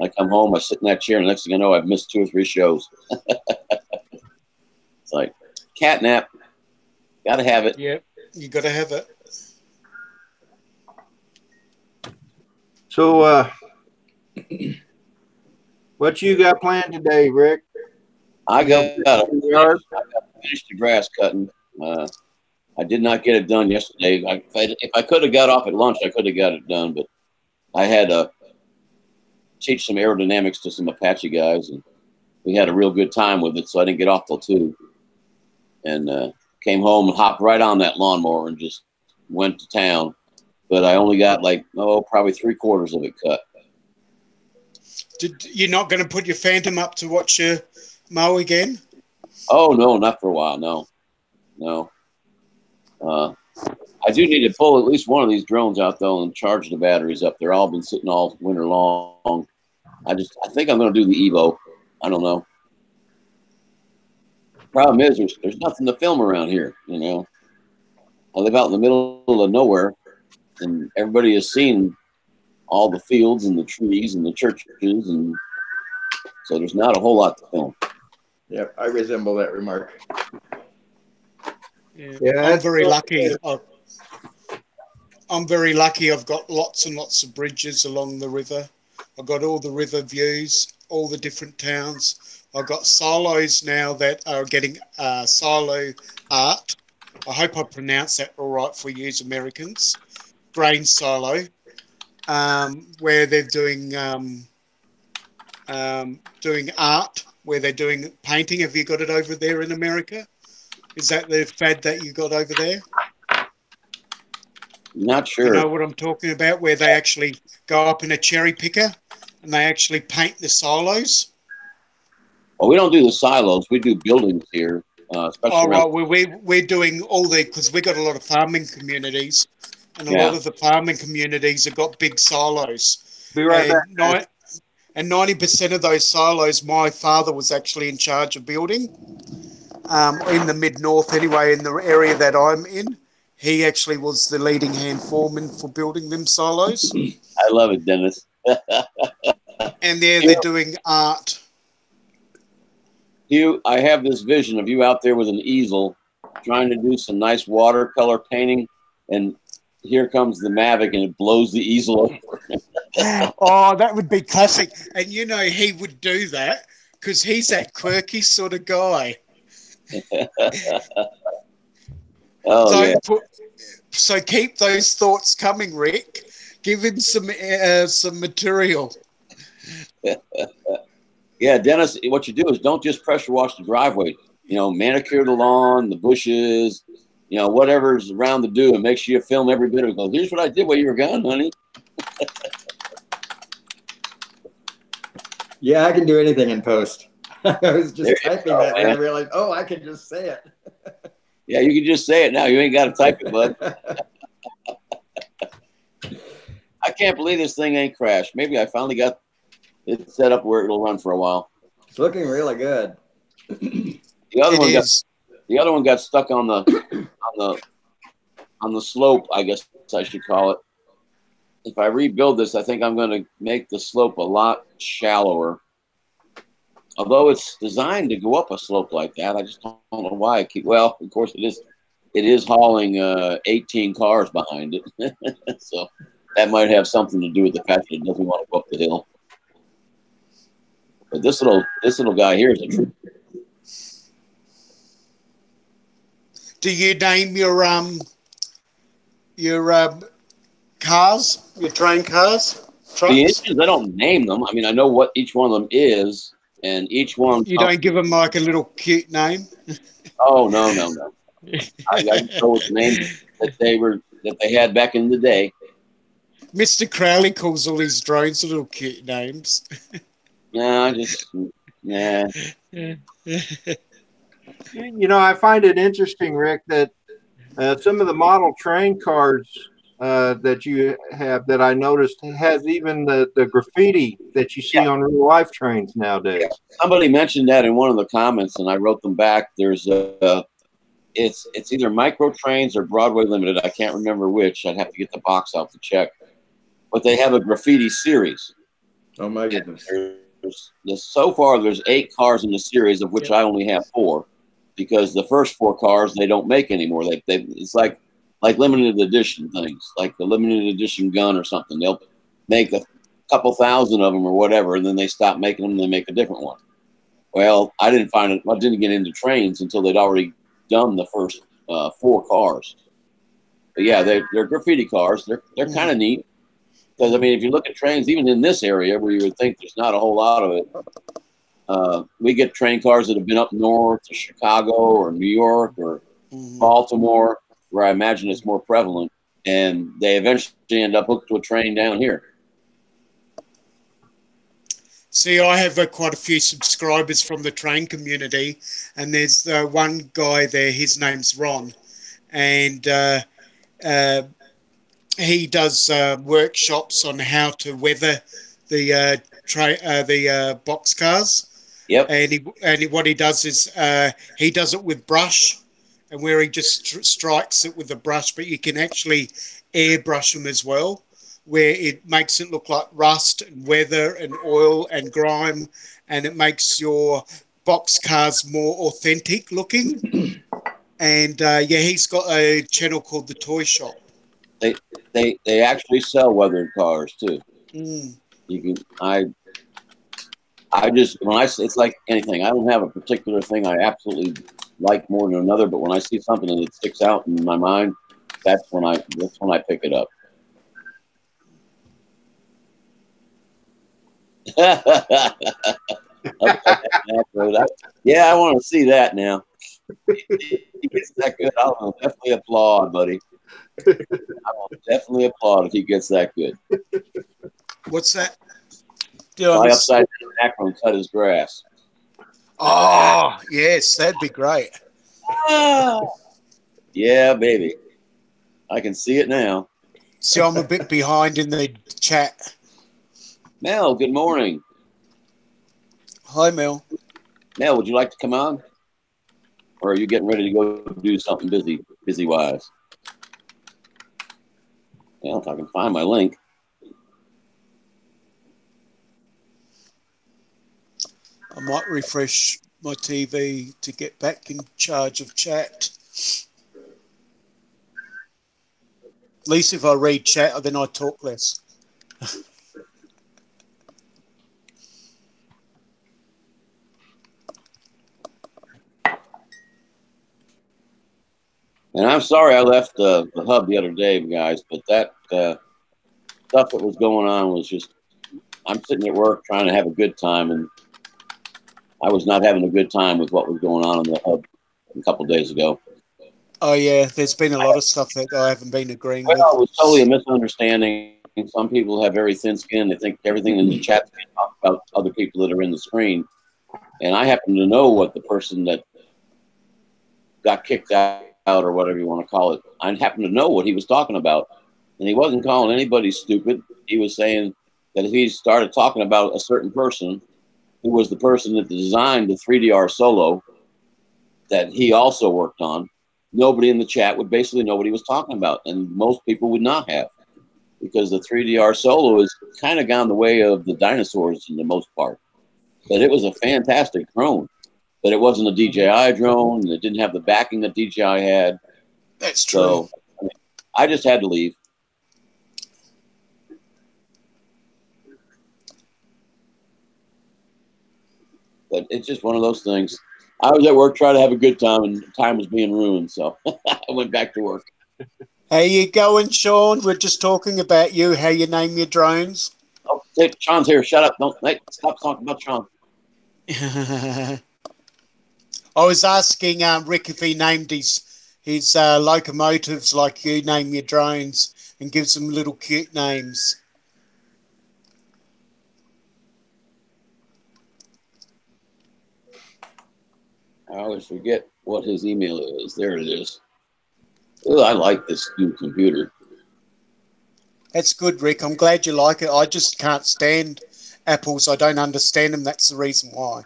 I come home, I sit in that chair, and the next thing I know, I've missed 2 or 3 shows. It's like cat nap. Got to have it. yeah, you got to have it. So, what you got planned today, Rick? I got to finish the grass cutting. I did not get it done yesterday. If I could have got off at lunch, I could have got it done, but I had to teach some aerodynamics to some Apache guys, and we had a real good time with it. So I didn't get off till 2, and came home and hopped right on that lawnmower and just went to town. But I only got like probably 3/4 of it cut. You're not going to put your Phantom up to watch your mow again? Oh no, not for a while. No. I do need to pull at least one of these drones out though and charge the batteries up. They're all been sitting all winter long. I think I'm going to do the Evo. I don't know. Problem is, there's nothing to film around here. You know, I live out in the middle of nowhere, and everybody has seen all the fields and the trees and the churches, and so there's not a whole lot to film. Yep, I resemble that remark. Yeah, I'm very lucky. I'm very lucky. I've got lots and lots of bridges along the river. I've got all the river views, all the different towns. I've got silos now that are getting silo art. I hope I pronounced that all right for you Americans. Grain silo, where they're doing art, where they're doing painting. Have you got it over there in America? Is that the fad that you got over there? Not sure. You know what I'm talking about, where they actually go up in a cherry picker and they actually paint the silos? Well, we don't do the silos. We do buildings here. Especially right. We're doing all because we got a lot of farming communities, and a lot of the farming communities have got big silos. Be right back. And 90% of those silos, my father was actually in charge of building. In the mid-north anyway, in the area that I'm in, he actually was the leading hand foreman for building them silos. I love it, Dennis. And they're doing art. I have this vision of you out there with an easel trying to do some nice watercolor painting, and here comes the Mavic and it blows the easel over. Oh, that would be classic. And you know he would do that because he's that quirky sort of guy. So keep those thoughts coming, Rick. Give him some material. Yeah, Dennis, what you do is don't just pressure wash the driveway. You know, manicure the lawn, the bushes, you know, whatever's around to do, and make sure you film every bit of it. Go, here's what I did while you were gone, honey. Yeah, I can do anything in post. I was just typing that and I realized, I can just say it. Yeah, you can just say it now. You ain't got to type it, bud. I can't believe this thing ain't crashed. Maybe I finally got it set up where it'll run for a while. It's looking really good. The other one got stuck on the slope, I guess I should call it. If I rebuild this, I think I'm going to make the slope a lot shallower. Although it's designed to go up a slope like that, I just don't know why. Well, of course, it is hauling 18 cars behind it. So that might have something to do with the fact that it doesn't want to go up the hill. But this little guy here is a true. Do you name your cars, your train cars? Trucks? The engines, I don't name them. I mean, I know what each one of them is, and each one. You don't give them like a little cute name? Oh no! I know what the name that they had back in the day. Mr. Crowley calls all his drones little cute names. Nah. You know, I find it interesting, Rick, that some of the model train cars that you have that I noticed has even the graffiti that you see on real life trains nowadays. Somebody mentioned that in one of the comments, and I wrote them back. There's it's either Micro Trains or Broadway Limited. I can't remember which. I'd have to get the box out to check. But they have a graffiti series. Oh my goodness! So far, there's 8 cars in the series, of which I only have 4, because the first 4 cars they don't make anymore. It's like limited edition things, like the limited edition gun or something. They'll make a couple thousand of them or whatever, and then they stop making them and they make a different one. Well, I didn't get into trains until they'd already done the first 4 cars. But yeah, they're graffiti cars. They're kind of neat. Because, I mean, if you look at trains, even in this area where you would think there's not a whole lot of it, We get train cars that have been up north to Chicago or New York or Baltimore, where I imagine it's more prevalent, and they eventually end up hooked to a train down here. See, I have quite a few subscribers from the train community, and there's one guy there, his name's Ron, and he does workshops on how to weather the boxcars. Yep. And what he does is he does it with brush, and where he just strikes it with a brush, but you can actually airbrush them as well, where it makes it look like rust and weather and oil and grime, and it makes your box cars more authentic looking. And yeah, he's got a channel called The Toy Shop. They actually sell weathered cars too. You can I just when I it's like anything. I don't have a particular thing I absolutely like more than another, but when I see something that sticks out in my mind, that's when I pick it up. Yeah, I want to see that now. He gets that good. I'll definitely applaud, buddy. I will definitely applaud if he gets that good. What's that? Fly upside down mackerel and cut his grass. Oh, yes, that'd be great. Yeah, baby. I can see it now. See, I'm a bit behind in the chat. Mel, good morning. Hi, Mel. Mel, would you like to come on? Or are you getting ready to go do something busy-wise? Well, if I can find my link. I might refresh my TV to get back in charge of chat. At least if I read chat, then I talk less. And I'm sorry I left the hub the other day, guys, but that stuff that was going on was just, I'm sitting at work trying to have a good time, and I was not having a good time with what was going on in the hub a couple of days ago. Oh, yeah, there's been a lot of stuff that I haven't been agreeing with. Well, it was totally a misunderstanding. Some people have very thin skin. They think everything in the chat being talked about other people that are in the screen. And I happen to know what the person that got kicked out or whatever you want to call it, I happen to know what he was talking about. And he wasn't calling anybody stupid. He was saying that if he started talking about a certain person who was the person that designed the 3DR Solo that he also worked on, nobody in the chat would basically know what he was talking about. And most people would not have, because the 3DR Solo is kind of gone the way of the dinosaurs in the most part. But it was a fantastic drone. But it wasn't a DJI drone, and it didn't have the backing that DJI had. That's true. So I just had to leave. But it's just one of those things. I was at work trying to have a good time, and time was being ruined, so I went back to work. How you going, Sean? We're just talking about you, how you name your drones. Oh, Sean's here. Shut up. Don't stop talking about Sean. I was asking Rick if he named his locomotives like you name your drones, and gives them little cute names. I always forget what his email is. There it is. Oh, I like this new computer. That's good, Rick. I'm glad you like it. I just can't stand Apples. I don't understand them. That's the reason why.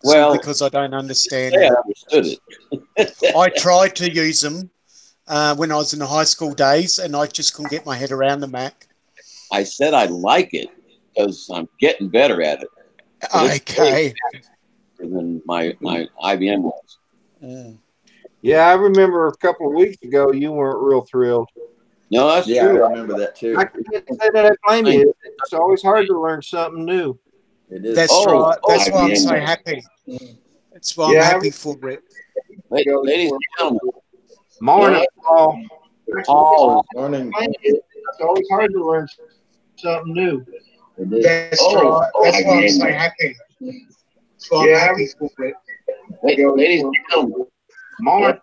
Well, because I don't understand I it. understood it. I tried to use them when I was in the high school days, and I just couldn't get my head around the Mac. I said I like it because I'm getting better at it. Okay. Than my IBM was. Yeah, I remember a couple of weeks ago you weren't real thrilled. No, that's true. I remember that too. I can't say that I blame you. It's always hard to learn something new. It is. That's right. That's why I'm IBM. so happy. That's why I'm happy for Rick. Ladies and gentlemen. Morning, Paul. Paul. Morning. It's always hard to learn something new. It is. That's right. That's why I'm so happy. So I'm happy for it. Ladies and gentlemen. Mark.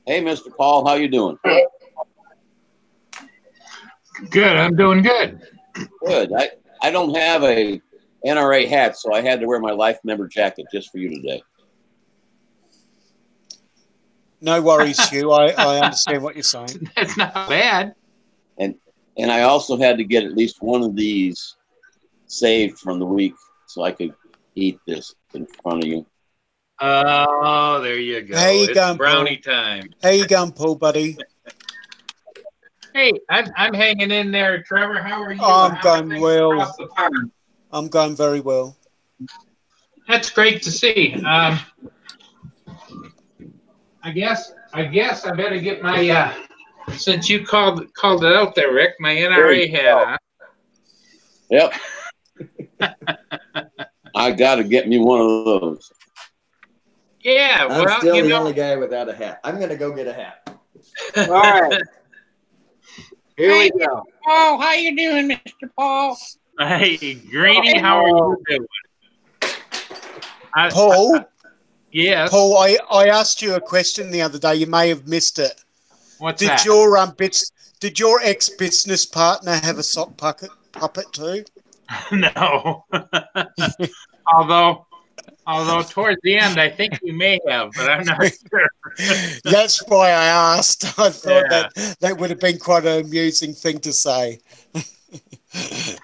Hey, Mr. Paul, how you doing? Good. I'm doing good. Good. I don't have a NRA hat, so I had to wear my life member jacket just for you today. No worries, Hugh. I understand what you're saying. That's not bad. And I also had to get at least one of these saved from the week so I could eat this in front of you. Oh, there you go. How you It's going, brownie Paul? time. How you going, Paul, buddy? Hey, I'm hanging in there, Trevor. How are you? I'm How are going things well. across the pond? I'm going very well. That's great to see. I guess I better get my since you called it out there, Rick, my NRA hat on. Yep. I got to get me one of those. Yeah, I'm well, still you the know, only guy without a hat. I'm gonna go get a hat. All right. Here we go. Paul, how you doing, Mr. Paul? Hey, Greeny, how are you doing? Paul? Yes. Paul, I asked you a question the other day. You may have missed it. What's Did that? did your ex-business partner have a sock puppet too? No. Although towards the end, I think you may have, but I'm not sure. That's why I asked. I thought Yeah. that would have been quite an amusing thing to say.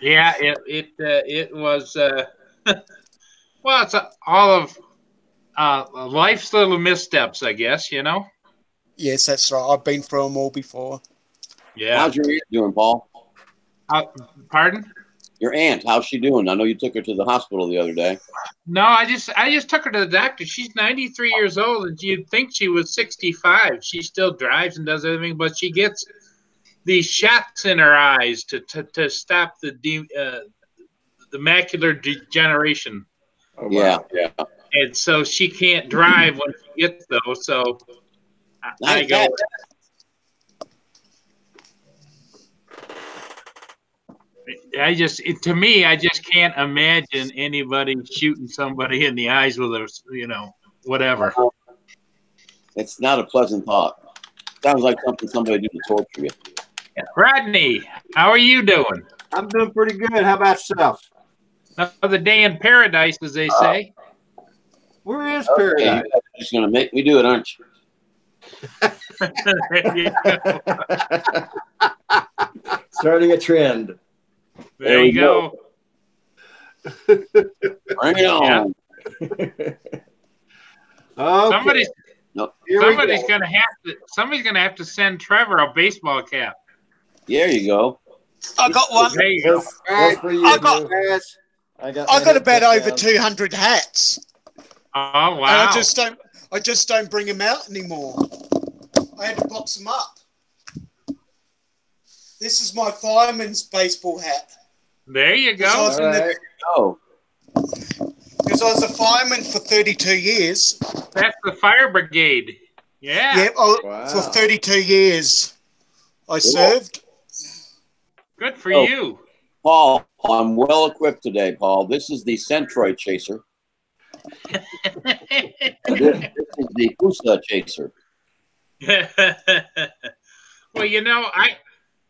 Yeah, it was. Well, it's all of life's little missteps, I guess. You know. Yes, that's right. I've been through them all before. Yeah. How's your aunt doing, Paul? Pardon? Your aunt, how's she doing? I know you took her to the hospital the other day. No, I just took her to the doctor. She's 93 years old, and you'd think she was 65. She still drives and does everything, but she gets these shots in her eyes to stop the macular degeneration. Oh, Yeah, wow. yeah. And so she can't drive when she gets those. So I go. I just can't imagine anybody shooting somebody in the eyes with a, whatever. It's not a pleasant thought. Sounds like somebody do to torture you. Rodney, how are you doing? I'm doing pretty good. How about yourself? Another day in paradise, as they say. Where is Okay, Paradise? you guys are just going to make me do it, aren't you? There you go. Starting a trend. There you go. Bring it on. Okay. Somebody's gonna have to send Trevor a baseball cap. There you go. I got one. There you go. That's for you. I got- Drew. I I got about head over down. 200 hats. Oh And wow! I just don't bring them out anymore. I had to box them up. This is my fireman's baseball hat. There you go. Because All right. Oh, I was a fireman for 32 years. That's the fire brigade. Yeah. Yeah, Wow. for 32 years I served. Good for Oh. you. Paul, I'm well equipped today, Paul. This is the Centroid Chaser. And this is the Pusa Chaser. Well,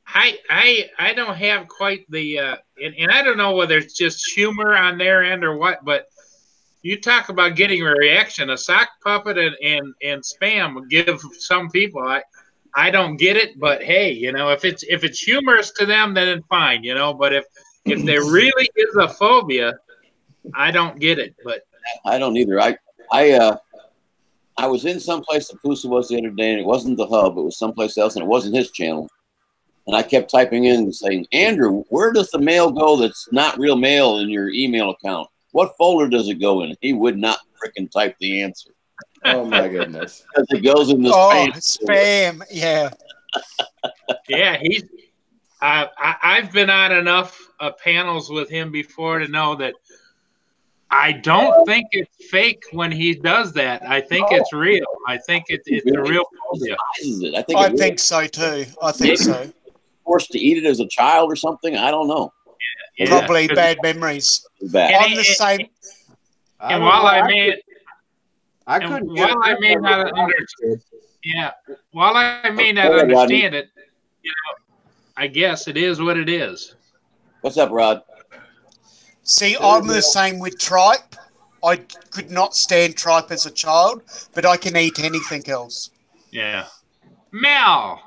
I don't have quite the and I don't know whether it's just humor on their end or what, but you talk about getting a reaction. A sock puppet and spam will give some people. I don't get it, but hey, if it's humorous to them, then it's fine, But if there really is a phobia, I don't get it. But I don't either. I was in someplace that Pusa was the other day, and it wasn't the hub. It was someplace else, and it wasn't his channel. And I kept typing in and saying, Andrew, where does the mail go that's not real mail in your email account? What folder does it go in? He would not frickin' type the answer. Oh my goodness. Because it goes in the Spam. Yeah. yeah, I've been on enough panels with him before to know that I don't think it's fake when he does that. I think it's real. I think it's a real phobia. I think so too. I think so. Forced to eat it as a child or something? I don't know. Yeah. Probably bad memories. Bad. I'm the same. And while I may not understand, while I may not understand it, I guess it is what it is. What's up, Rod? See, I'm the same with tripe. I could not stand tripe as a child, but I can eat anything else. Yeah. Mel.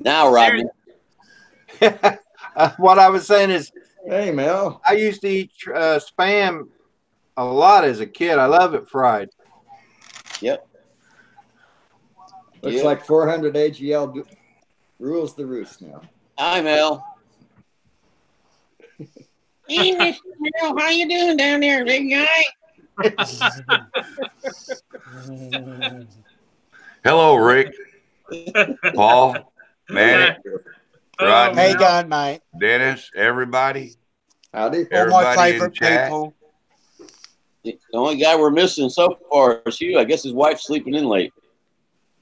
Now, Rodney. What I was saying is, Hey, Mel. I used to eat Spam a lot as a kid. I love it fried. Yep. Looks like 400 AGL rules the roost now. Hi, Mel. Hey, Mr. Mel, how you doing down there, big guy? Hello, Rick, Paul, Manny, Rodney, How you going, mate? Dennis, everybody. Howdy. All my favorite people. The only guy we're missing so far is you. I guess his wife's sleeping in late.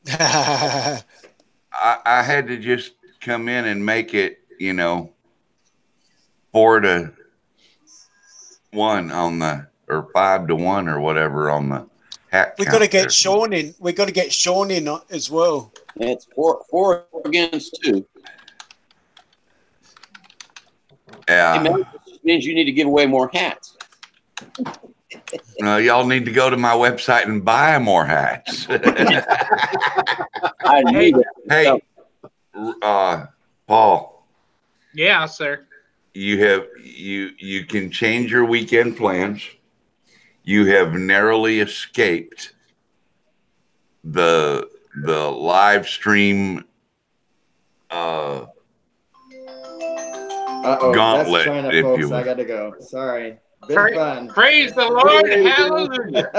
I had to just come in and make it, 4-1 on the, or 5-1 or whatever on the hat. We got to get Sean in. We got to get Sean in as well. Yeah, it's 4 against 2. Yeah. Hey, man, this means you need to give away more hats. Y'all need to go to my website and buy more hats. I need it. Hey, Paul. Yeah, sir. You can change your weekend plans. You have narrowly escaped the live stream gauntlet, That's China, if folks. you will. I got to go. Sorry. Been fun. Praise the Lord. Hallelujah.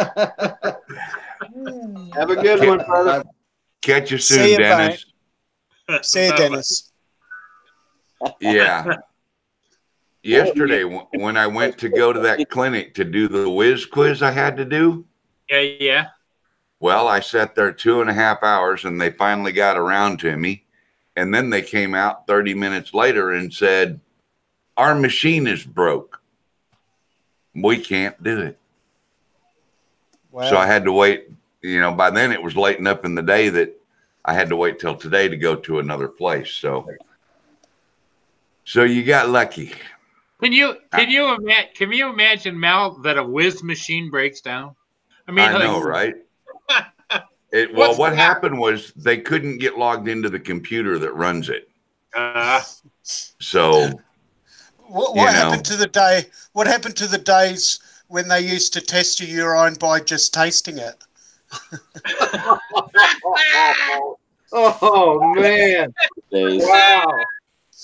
Have a good one, brother. Catch you soon, See you, Dennis. See you, Dennis. Yeah. Yesterday, when I went to go to that clinic to do the whiz quiz I had to do. Yeah. Well, I sat there 2.5 hours and they finally got around to me. And then they came out 30 minutes later and said, our machine is broke. We can't do it. Wow. So I had to wait. By then it was late enough in the day that I had to wait till today to go to another place. So you got lucky. Can you imagine, Mel, that a whiz machine breaks down? I mean, I know, right? What happened was they couldn't get logged into the computer that runs it. So what happened to the day? What happened to the days when they used to test your urine by just tasting it? Oh man! Wow.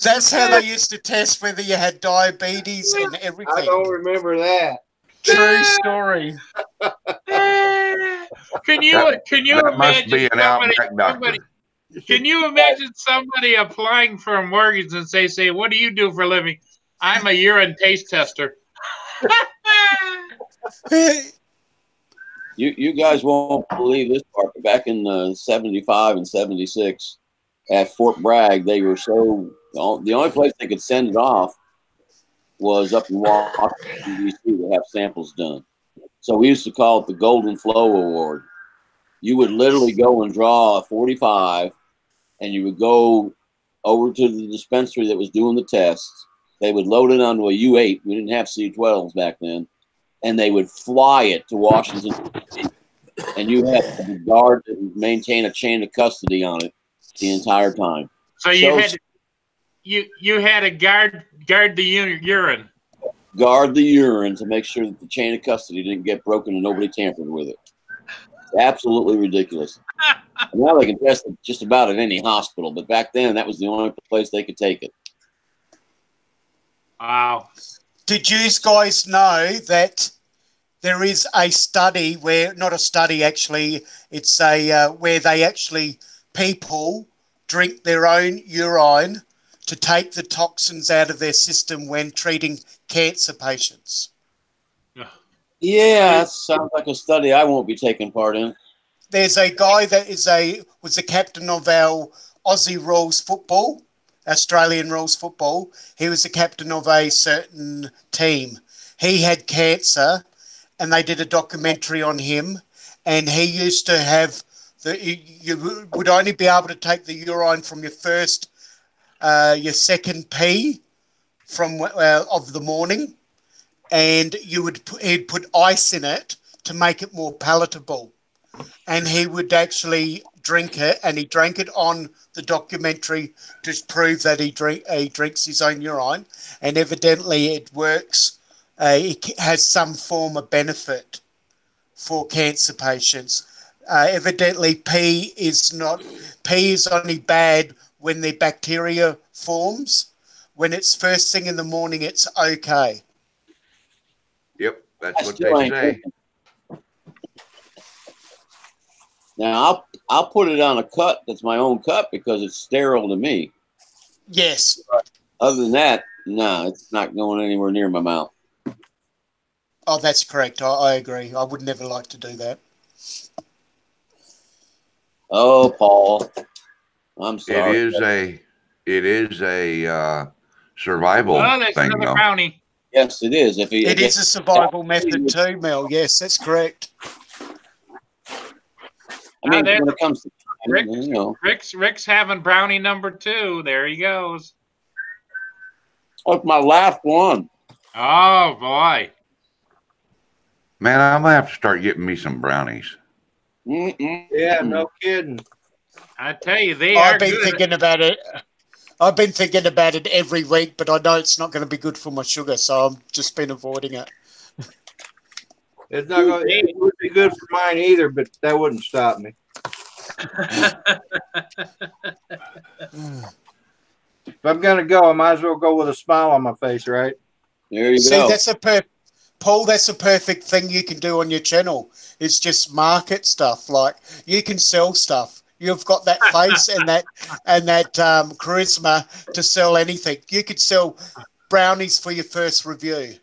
That's how they used to test whether you had diabetes and everything. I don't remember that. True story. Can you that must imagine be an Outback doctor. Can you imagine somebody applying for a mortgage and say, what do you do for a living? I'm a urine taste tester. You guys won't believe this part, but back in 75 and 76 at Fort Bragg, they were the only place they could send it off was up in Washington, D.C. to have samples done. So we used to call it the Golden Flow Award. You would literally go and draw a 45, and you would go over to the dispensary that was doing the tests. They would load it onto a U8. We didn't have C12s back then. And they would fly it to Washington, D.C. And you had to guard and maintain a chain of custody on it the entire time. So you had to guard the urine. Guard the urine to make sure that the chain of custody didn't get broken and nobody tampered with it. It's absolutely ridiculous. Now they can test it just about at any hospital, but back then that was the only place they could take it. Wow. Did you guys know that there is a study where, not a study actually, it's where they actually, people drink their own urine to take the toxins out of their system when treating cancer patients? Yeah, that sounds like a study I won't be taking part in. There's a guy that was the captain of our Aussie rules football, Australian rules football. He was the captain of a certain team, he had cancer, and they did a documentary on him, and he used to have you would only be able to take the urine from your second pee from of the morning, and he'd put ice in it to make it more palatable, and he would actually drink it, and he drank it on the documentary to prove that he drinks his own urine, and evidently it works. It has some form of benefit for cancer patients. Evidently, pee is only bad when the bacteria forms. When it's first thing in the morning, it's okay. Yep, that's what they say. Now I'll put it on a cut that's my own cut because it's sterile to me. Yes. Other than that, no, it's not going anywhere near my mouth. Oh, that's correct. I agree. I would never like to do that. Oh, Paul, I'm sorry. It is a survival there's thing, another though. brownie. Yes, it is. It is a survival method too, Mel. Yes, that's correct. I mean, when it comes to Rick, Rick's having brownie number 2. There he goes. That's my last one. Oh boy, Man, I'm gonna have to start getting me some brownies. Yeah, no kidding. I tell you, I've been thinking about it. I've been thinking about it every week, but I know it's not going to be good for my sugar, so I've just been avoiding it. It would be good for mine either, but that wouldn't stop me. If I'm gonna go, I might as well go with a smile on my face, right? There you go. See, Paul, that's a perfect thing you can do on your channel. It's just market stuff. Like, you can sell stuff. You've got that face and that charisma to sell anything. You could sell brownies for your first review.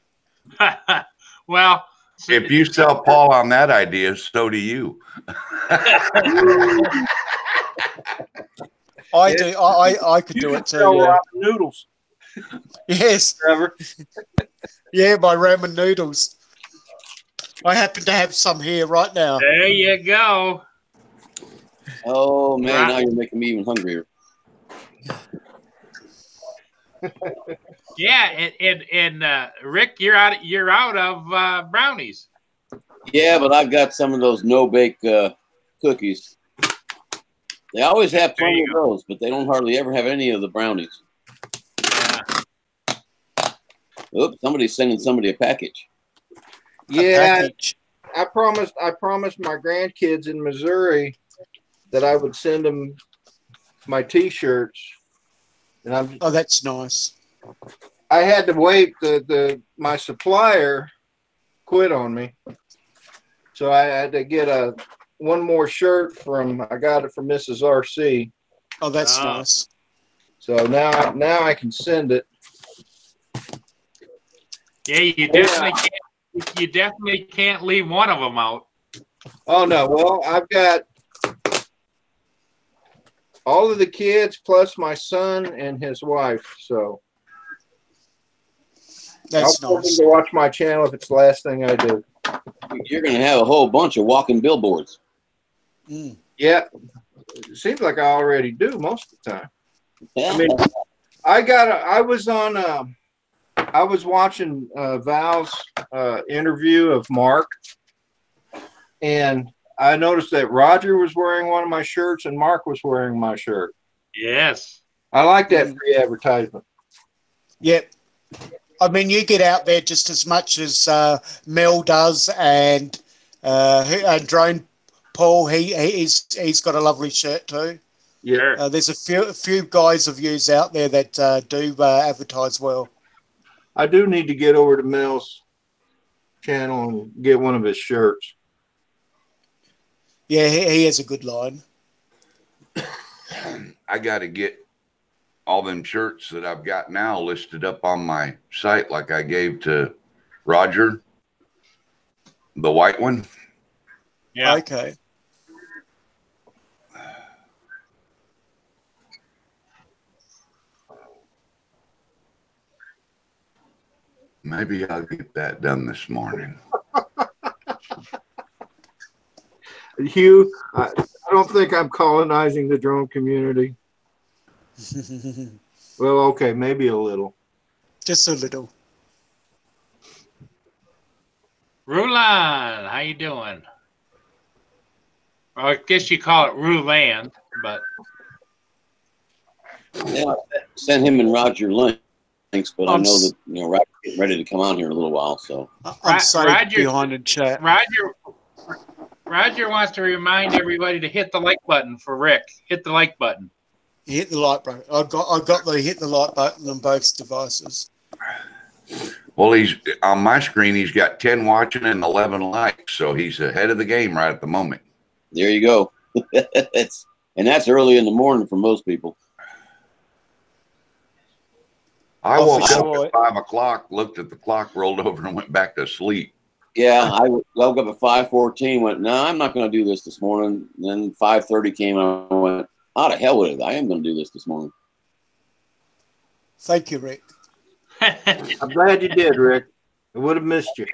Well, if you sell Paul on that idea, so do you. I do. I could do it too. Ramen noodles. Yes, Trevor. Yeah, my ramen noodles. I happen to have some here right now. There you go. Oh man, now you're making me even hungrier. Yeah, and Rick, you're out of brownies. Yeah, but I've got some of those no-bake cookies. They always have plenty of those, but they don't hardly ever have any of the brownies. Yeah. Oops, somebody's sending somebody a package. Yeah, I promised my grandkids in Missouri that I would send them my T-shirts, and oh, that's nice. I had to wait. My supplier quit on me, so I had to get one more shirt I got it from Mrs. RC. Oh, that's nice. So now I can send it. Yeah, you definitely can't leave one of them out. Oh no, well, I've got all of the kids plus my son and his wife, so that's I'll nice. to watch my channel if it's the last thing I do. You're going to have a whole bunch of walking billboards. Yeah, it seems like I already do most of the time. I mean, I was watching Val's interview of Mark, and I noticed that Roger was wearing one of my shirts and Mark was wearing my shirt. Yes. I like that free advertisement. Yep. I mean, you get out there just as much as Mel does, and Drone Paul. He's got a lovely shirt too. Yeah. There's a few guys of yous out there that do advertise well. I do need to get over to Mel's channel and get one of his shirts. Yeah, he has a good line. I got to get all them shirts that I've got now listed up on my site, like I gave to Roger, the white one. Yeah. Okay. Maybe I'll get that done this morning. Hugh, I don't think I'm colonizing the drone community. Well, okay, maybe a little. Just a little. Rulan, how you doing? Well, I guess you call it Ruland, but Yeah, send him and Roger links, but I know that Roger's getting ready to come on here in a little while. So I'm saved Roger, behind in chat. Roger wants to remind everybody to hit the like button for Rick. Hit the like button. You hit the like button. I got the hit the like button on both devices. Well, he's on my screen. He's got 10 watching and 11 likes, so he's ahead of the game right at the moment. there you go. And that's early in the morning for most people. I woke up sure. at 5 o'clock, looked at the clock, rolled over, and went back to sleep. Yeah, I woke up at 5:14. Went, no, I'm not going to do this morning. And then 5:30 came. And I went, how the hell with it? I am going to do this morning. Thank you, Rick. I'm glad you did, Rick. I would have missed you.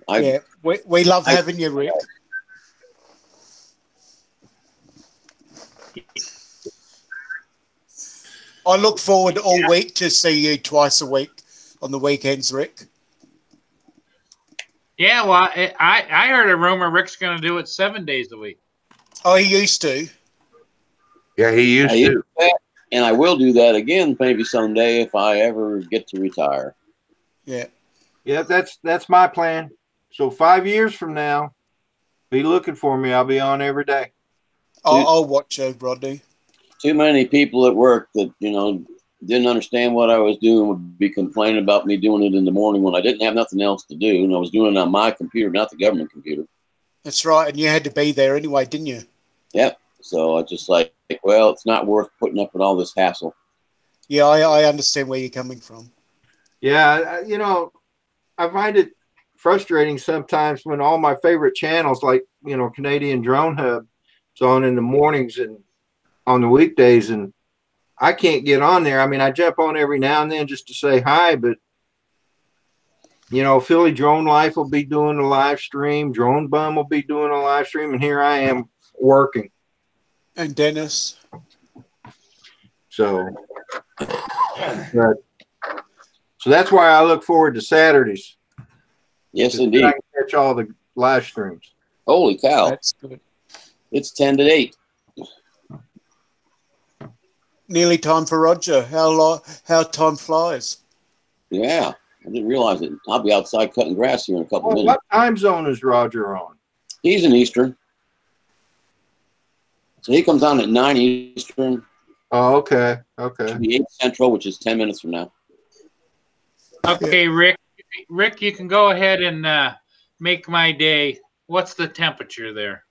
Yeah, we love having you, Rick. I look forward all week to see you twice a week on the weekends, Rick. Yeah, well, I heard a rumor Rick's going to do it 7 days a week. Oh, he used to. Yeah, he used to. And I will do that again maybe someday if I ever get to retire. Yeah. Yeah, that's my plan. So 5 years from now, be looking for me. I'll be on every day. I'll watch you, Rodney. Too many people at work that, didn't understand what I was doing would be complaining about me doing it in the morning when I didn't have nothing else to do. And I was doing it on my computer, not the government computer. That's right. And you had to be there anyway, didn't you? Yep. So I just well, it's not worth putting up with all this hassle. Yeah, I understand where you're coming from. Yeah, I find it frustrating sometimes when all my favorite channels like, Canadian Drone Hub is on in the mornings and on the weekdays, and I can't get on there. I mean, I jump on every now and then just to say hi, but Philly Drone Life will be doing a live stream, Drone Bum will be doing a live stream, and here I am working. And Dennis. So that's why I look forward to Saturdays. Yes, indeed. I can catch all the live streams. Holy cow. That's good. It's 10 to 8. Nearly time for Roger. How time flies. Yeah, I didn't realize it. I'll be outside cutting grass here in a couple minutes. What time zone is Roger on? He's in Eastern. So he comes on at 9 Eastern. Oh, okay. Okay. Should be 8 Central, which is 10 minutes from now. Okay, Rick. Rick, you can go ahead and make my day. What's the temperature there?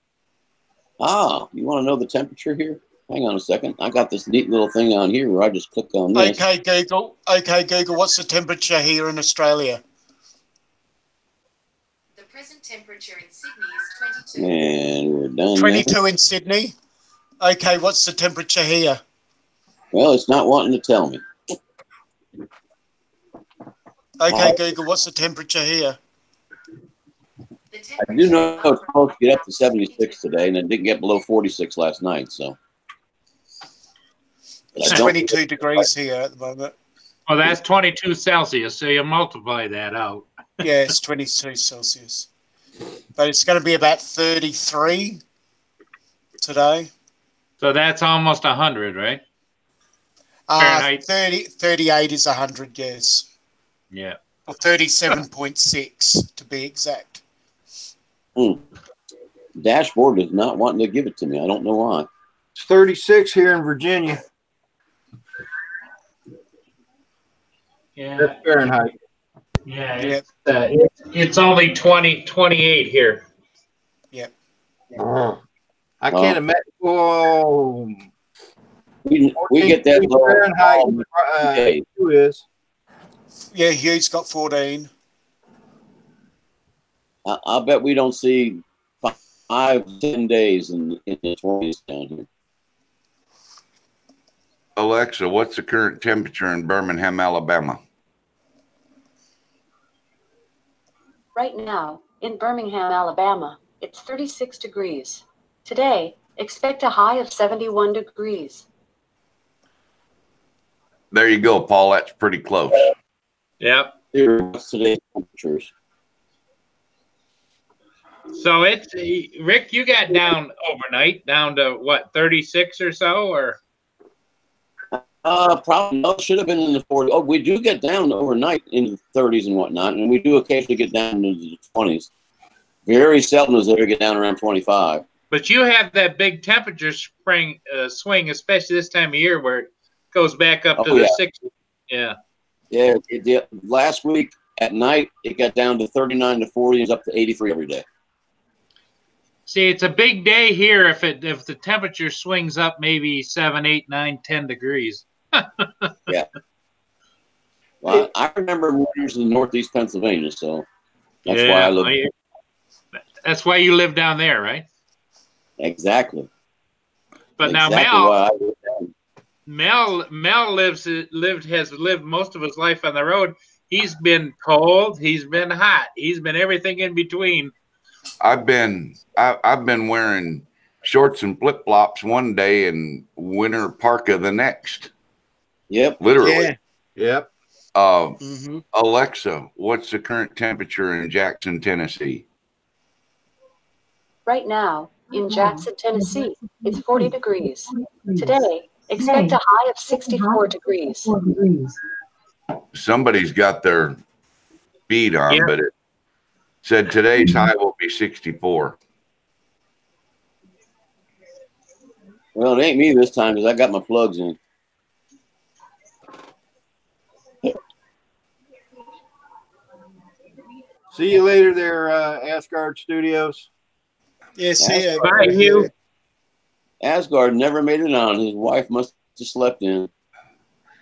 You want to know the temperature here? Hang on a second. I got this neat little thing on here where I just click on this. Okay, Google. What's the temperature here in Australia? The present temperature in Sydney is 22. And we're done. 22 now. in Sydney. Okay, what's the temperature here? Well, it's not wanting to tell me. Okay, Google, what's the temperature here? I do know it's supposed to get up to 76 today, and it didn't get below 46 last night. So It's 22 degrees here at the moment. Well, that's 22 Celsius, so you multiply that out. Yeah, it's 22 Celsius. But it's going to be about 33 today. So that's almost 100, right? Fahrenheit. 38 is 100, yes. Yeah. Or 37.6 to be exact. Dashboard is not wanting to give it to me. I don't know why. It's 36 here in Virginia. Yeah. That's Fahrenheit. Yeah. It's only 28 here. Yep. I can't imagine. Whoa. We get that low. Fahrenheit. Who is? Yeah, Hugh's got 14. I bet we don't see 5-10 days in the 20s down here. Alexa, what's the current temperature in Birmingham, Alabama? Right now, in Birmingham, Alabama, it's 36 degrees. Today, expect a high of 71 degrees. There you go, Paul. That's pretty close. Yep. Here's today's temperatures. So it's Rick, you got down overnight, down to what, 36 or so, or? Probably no, should have been in the 40s. Oh, we do get down overnight in the 30s and whatnot, and we do occasionally get down into the 20s. Very seldom does it ever get down around 25. But you have that big temperature swing, especially this time of year, where it goes back up to the 60s. Yeah. Yeah. Last week at night, it got down to 39 to 40, and it's up to 83 every day. See, it's a big day here if the temperature swings up maybe 7, 8, 9, 10 degrees. Yeah. Well, I remember winters in northeast Pennsylvania, so that's why I live there. That's why you live down there, right? Exactly. But exactly now Mel has lived most of his life on the road. He's been cold, he's been hot, he's been everything in between. I've been wearing shorts and flip flops one day and winter parka the next. Yep. Literally. Yeah. Yep. Alexa, what's the current temperature in Jackson, Tennessee? Right now, in Jackson, Tennessee, it's 40 degrees. Today, expect a high of 64 degrees. Somebody's got their feed on, but it said today's high will be 64. Well, it ain't me this time because I got my plugs in. See you later there, Asgard Studios. Yeah, see you. Bye, you. Asgard never made it on. His wife must have slept in.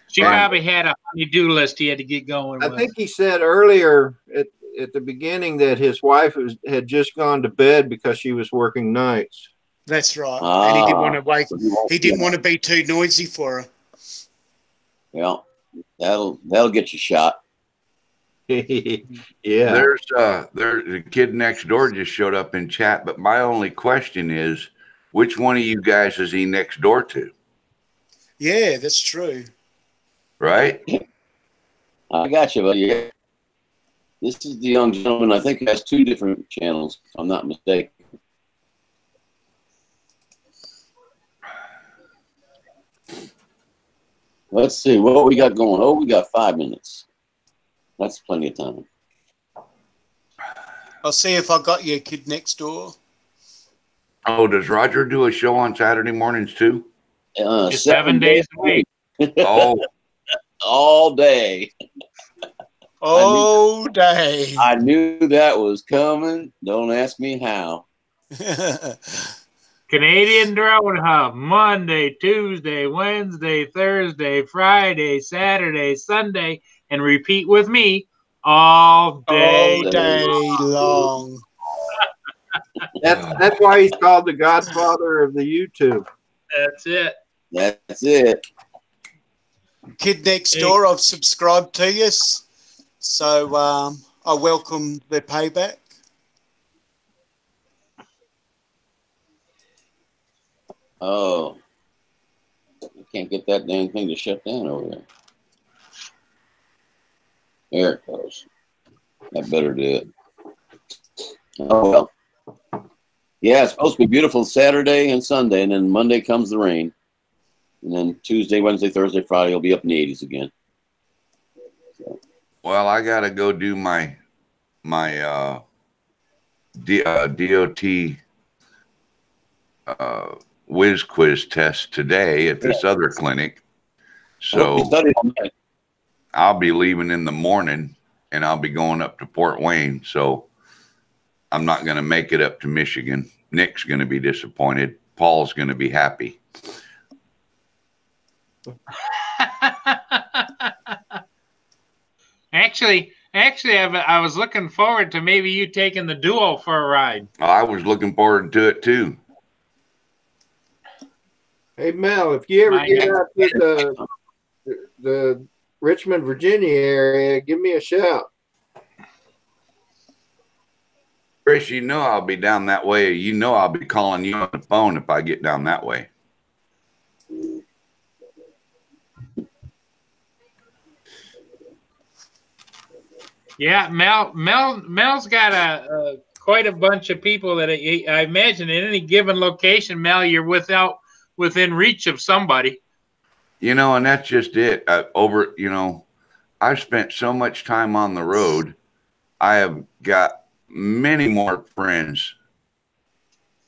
She probably had a honey-do list he had to get going with. I think he said earlier at the beginning that his wife had just gone to bed because she was working nights. That's right. And he didn't want to wake. He didn't want to be too noisy for her. Well, that'll get you shot. Yeah. There's a kid next door just showed up in chat, but my only question is, which one of you guys is he next door to? Yeah, that's true. Right? I got you, buddy. This is the young gentleman. I think he has 2 different channels, if I'm not mistaken. Let's see what we got going. Oh, we got 5 minutes. That's plenty of time. I'll see if I got you, kid next door. Oh, does Roger do a show on Saturday mornings too? 7 days a week. Oh, all day. All day. I knew that was coming. Don't ask me how. Canadian Drone Hub, Monday, Tuesday, Wednesday, Thursday, Friday, Saturday, Sunday, and repeat with me all day. All day long. That's why he's called the Godfather of the YouTube. That's it. That's it. Kid next door, I've subscribed to you, so I welcome the payback. Oh, I can't get that dang thing to shut down over there. There it goes. That better do it. Oh, well. Yeah, it's supposed to be beautiful Saturday and Sunday, and then Monday comes the rain. And then Tuesday, Wednesday, Thursday, Friday will be up in the 80s again. So. Well, I got to go do my DOT whiz quiz test today at this other clinic. So I'll be leaving in the morning and I'll be going up to Fort Wayne. So I'm not going to make it up to Michigan. Nick's going to be disappointed. Paul's going to be happy. Actually, I was looking forward to maybe you taking the duo for a ride. I was looking forward to it too. Hey Mel, if you ever get out to the Richmond, Virginia area, give me a shout. Chris, you know I'll be down that way. You know I'll be calling you on the phone if I get down that way. Yeah, Mel's got quite a bunch of people that I imagine in any given location, Mel, you're within reach of somebody. You know, and that's just it. I've spent so much time on the road. I have got many more friends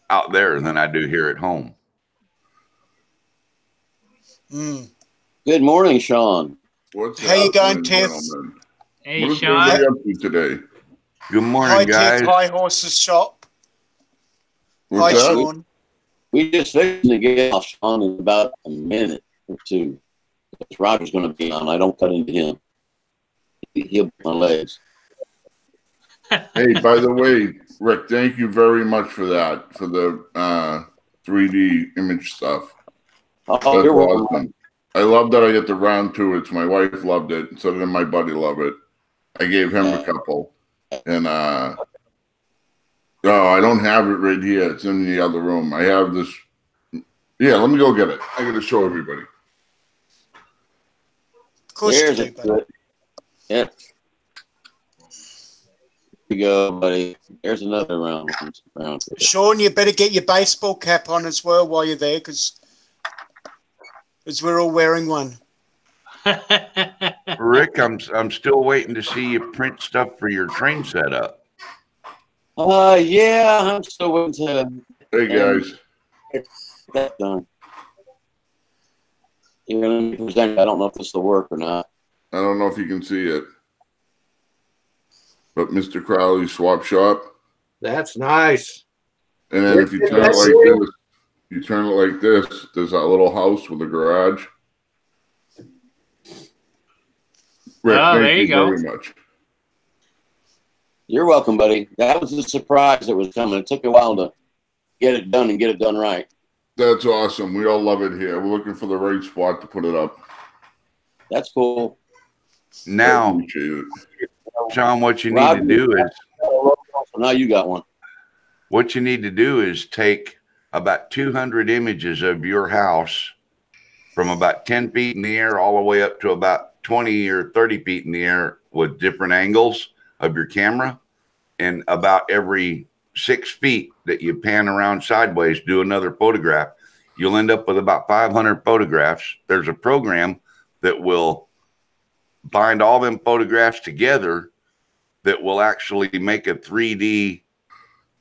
out there than I do here at home. Good morning, Sean. How you going, Tiff? Hey, what Sean. is everybody up to today? Good morning, Hi, guys. Tiff. Hi, Horses Shop. What's Hi, that? Sean. We just fixing to get off Sean in about a minute or two. Roger's going to be on. I don't cut into him. He'll break my legs. Hey, by the way, Rick, thank you very much for that, for the 3D image stuff. Oh, That's you're welcome. awesome. I love that I get the round two. It's my wife loved it, so did my buddy love it. I gave him a couple, and oh, I don't have it right here. It's in the other room. I have this. Yeah, let me go get it. I got to show everybody. Of course There's you a do, buddy. good. Yep. Here you go, buddy. There's another round. Sean, you better get your baseball cap on as well while you're there, because we're all wearing one. Rick, I'm still waiting to see you print stuff for your train setup. Yeah, I'm still waiting to. Hey guys, get that done. You're gonna present. I don't know if this will work or not. I don't know if you can see it, but Mr. Crowley Swap Shop. That's nice. And then if you turn it like this, you turn it like this, there's that little house with a garage. Rick, there you go. very much. You're welcome, buddy. That was a surprise that was coming. It took a while to get it done and get it done right. That's awesome. We all love it here. We're looking for the right spot to put it up. That's cool. Now, Sean, what you need to do is. Now you got one. What you need to do is take about 200 images of your house from about 10 feet in the air all the way up to about 20 or 30 feet in the air with different angles of your camera. And about every 6 feet that you pan around sideways, do another photograph. You'll end up with about 500 photographs. There's a program that will bind all them photographs together that will actually make a 3D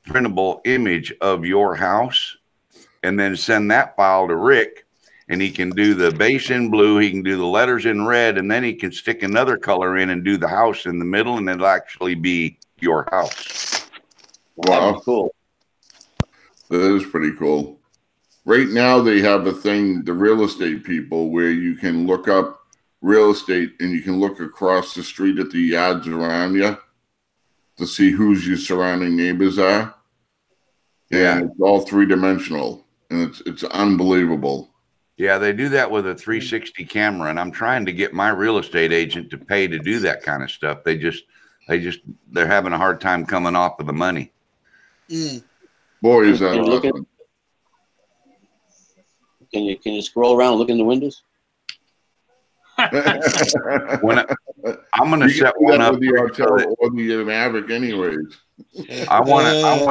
printable image of your house, and then send that file to Rick, and he can do the base in blue, he can do the letters in red, and then he can stick another color in and do the house in the middle, and it'll actually be your house. Wow. Cool. That is pretty cool. Right now they have a thing, the real estate people, where you can look up real estate and you can look across the street at the yards around you to see who's your surrounding neighbors are. Yeah. And it's all three-dimensional, and it's unbelievable. Yeah, they do that with a 360 camera, and I'm trying to get my real estate agent to pay to do that kind of stuff. They're having a hard time coming off of the money. Boy, is that awesome. Can you scroll around and look in the windows? I'm going to set one up with the hotel or the Maverick, anyways. I want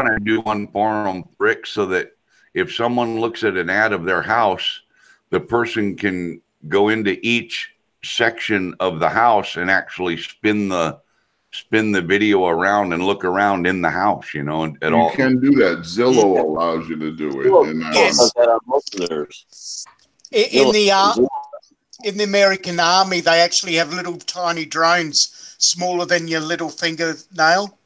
to do one for them, Rick, so that if someone looks at an ad of their house, the person can go into each section of the house and actually spin the video around and look around in the house, at all. You can do that. Zillow allows you to do it. Yes. In the American Army, they actually have little tiny drones smaller than your little fingernail,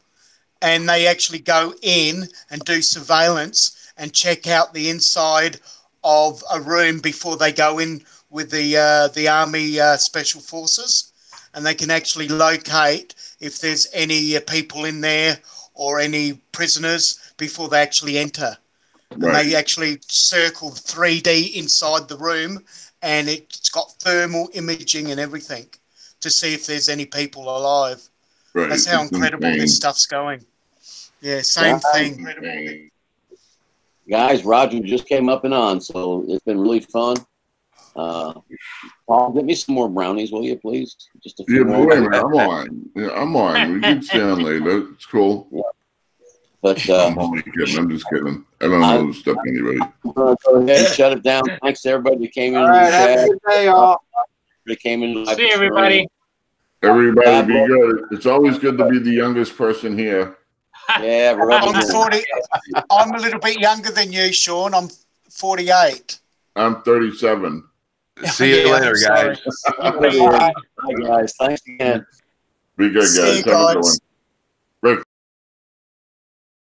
and they actually go in and do surveillance and check out the inside of a room before they go in with the Army Special Forces, and they can actually locate if there's any people in there or any prisoners before they actually enter. Right. And they actually circle 3D inside the room, and it's got thermal imaging and everything to see if there's any people alive. Right. That's how incredible this stuff's going. Yeah, same thing. Guys, Roger just came up and on, so it's been really fun. Paul, get me some more brownies, will you, please? Just a few but more. wait a minute. I'm on. Yeah, I'm on. We can stay on later. It's cool. Yeah. But I'm only kidding. I'm just kidding. I don't know who's stuff anybody. I'm going to go ahead and shut it down. Thanks to everybody that came in. All right, have a good day, y'all. They came in. See everybody. Everybody be good. It's always good to be the youngest person here. Yeah, I'm 40. I'm a little bit younger than you, Sean. I'm 48. I'm 37. See you later, guys. Bye, guys. Thanks again. Be good, See guys. you Have a good guys. one.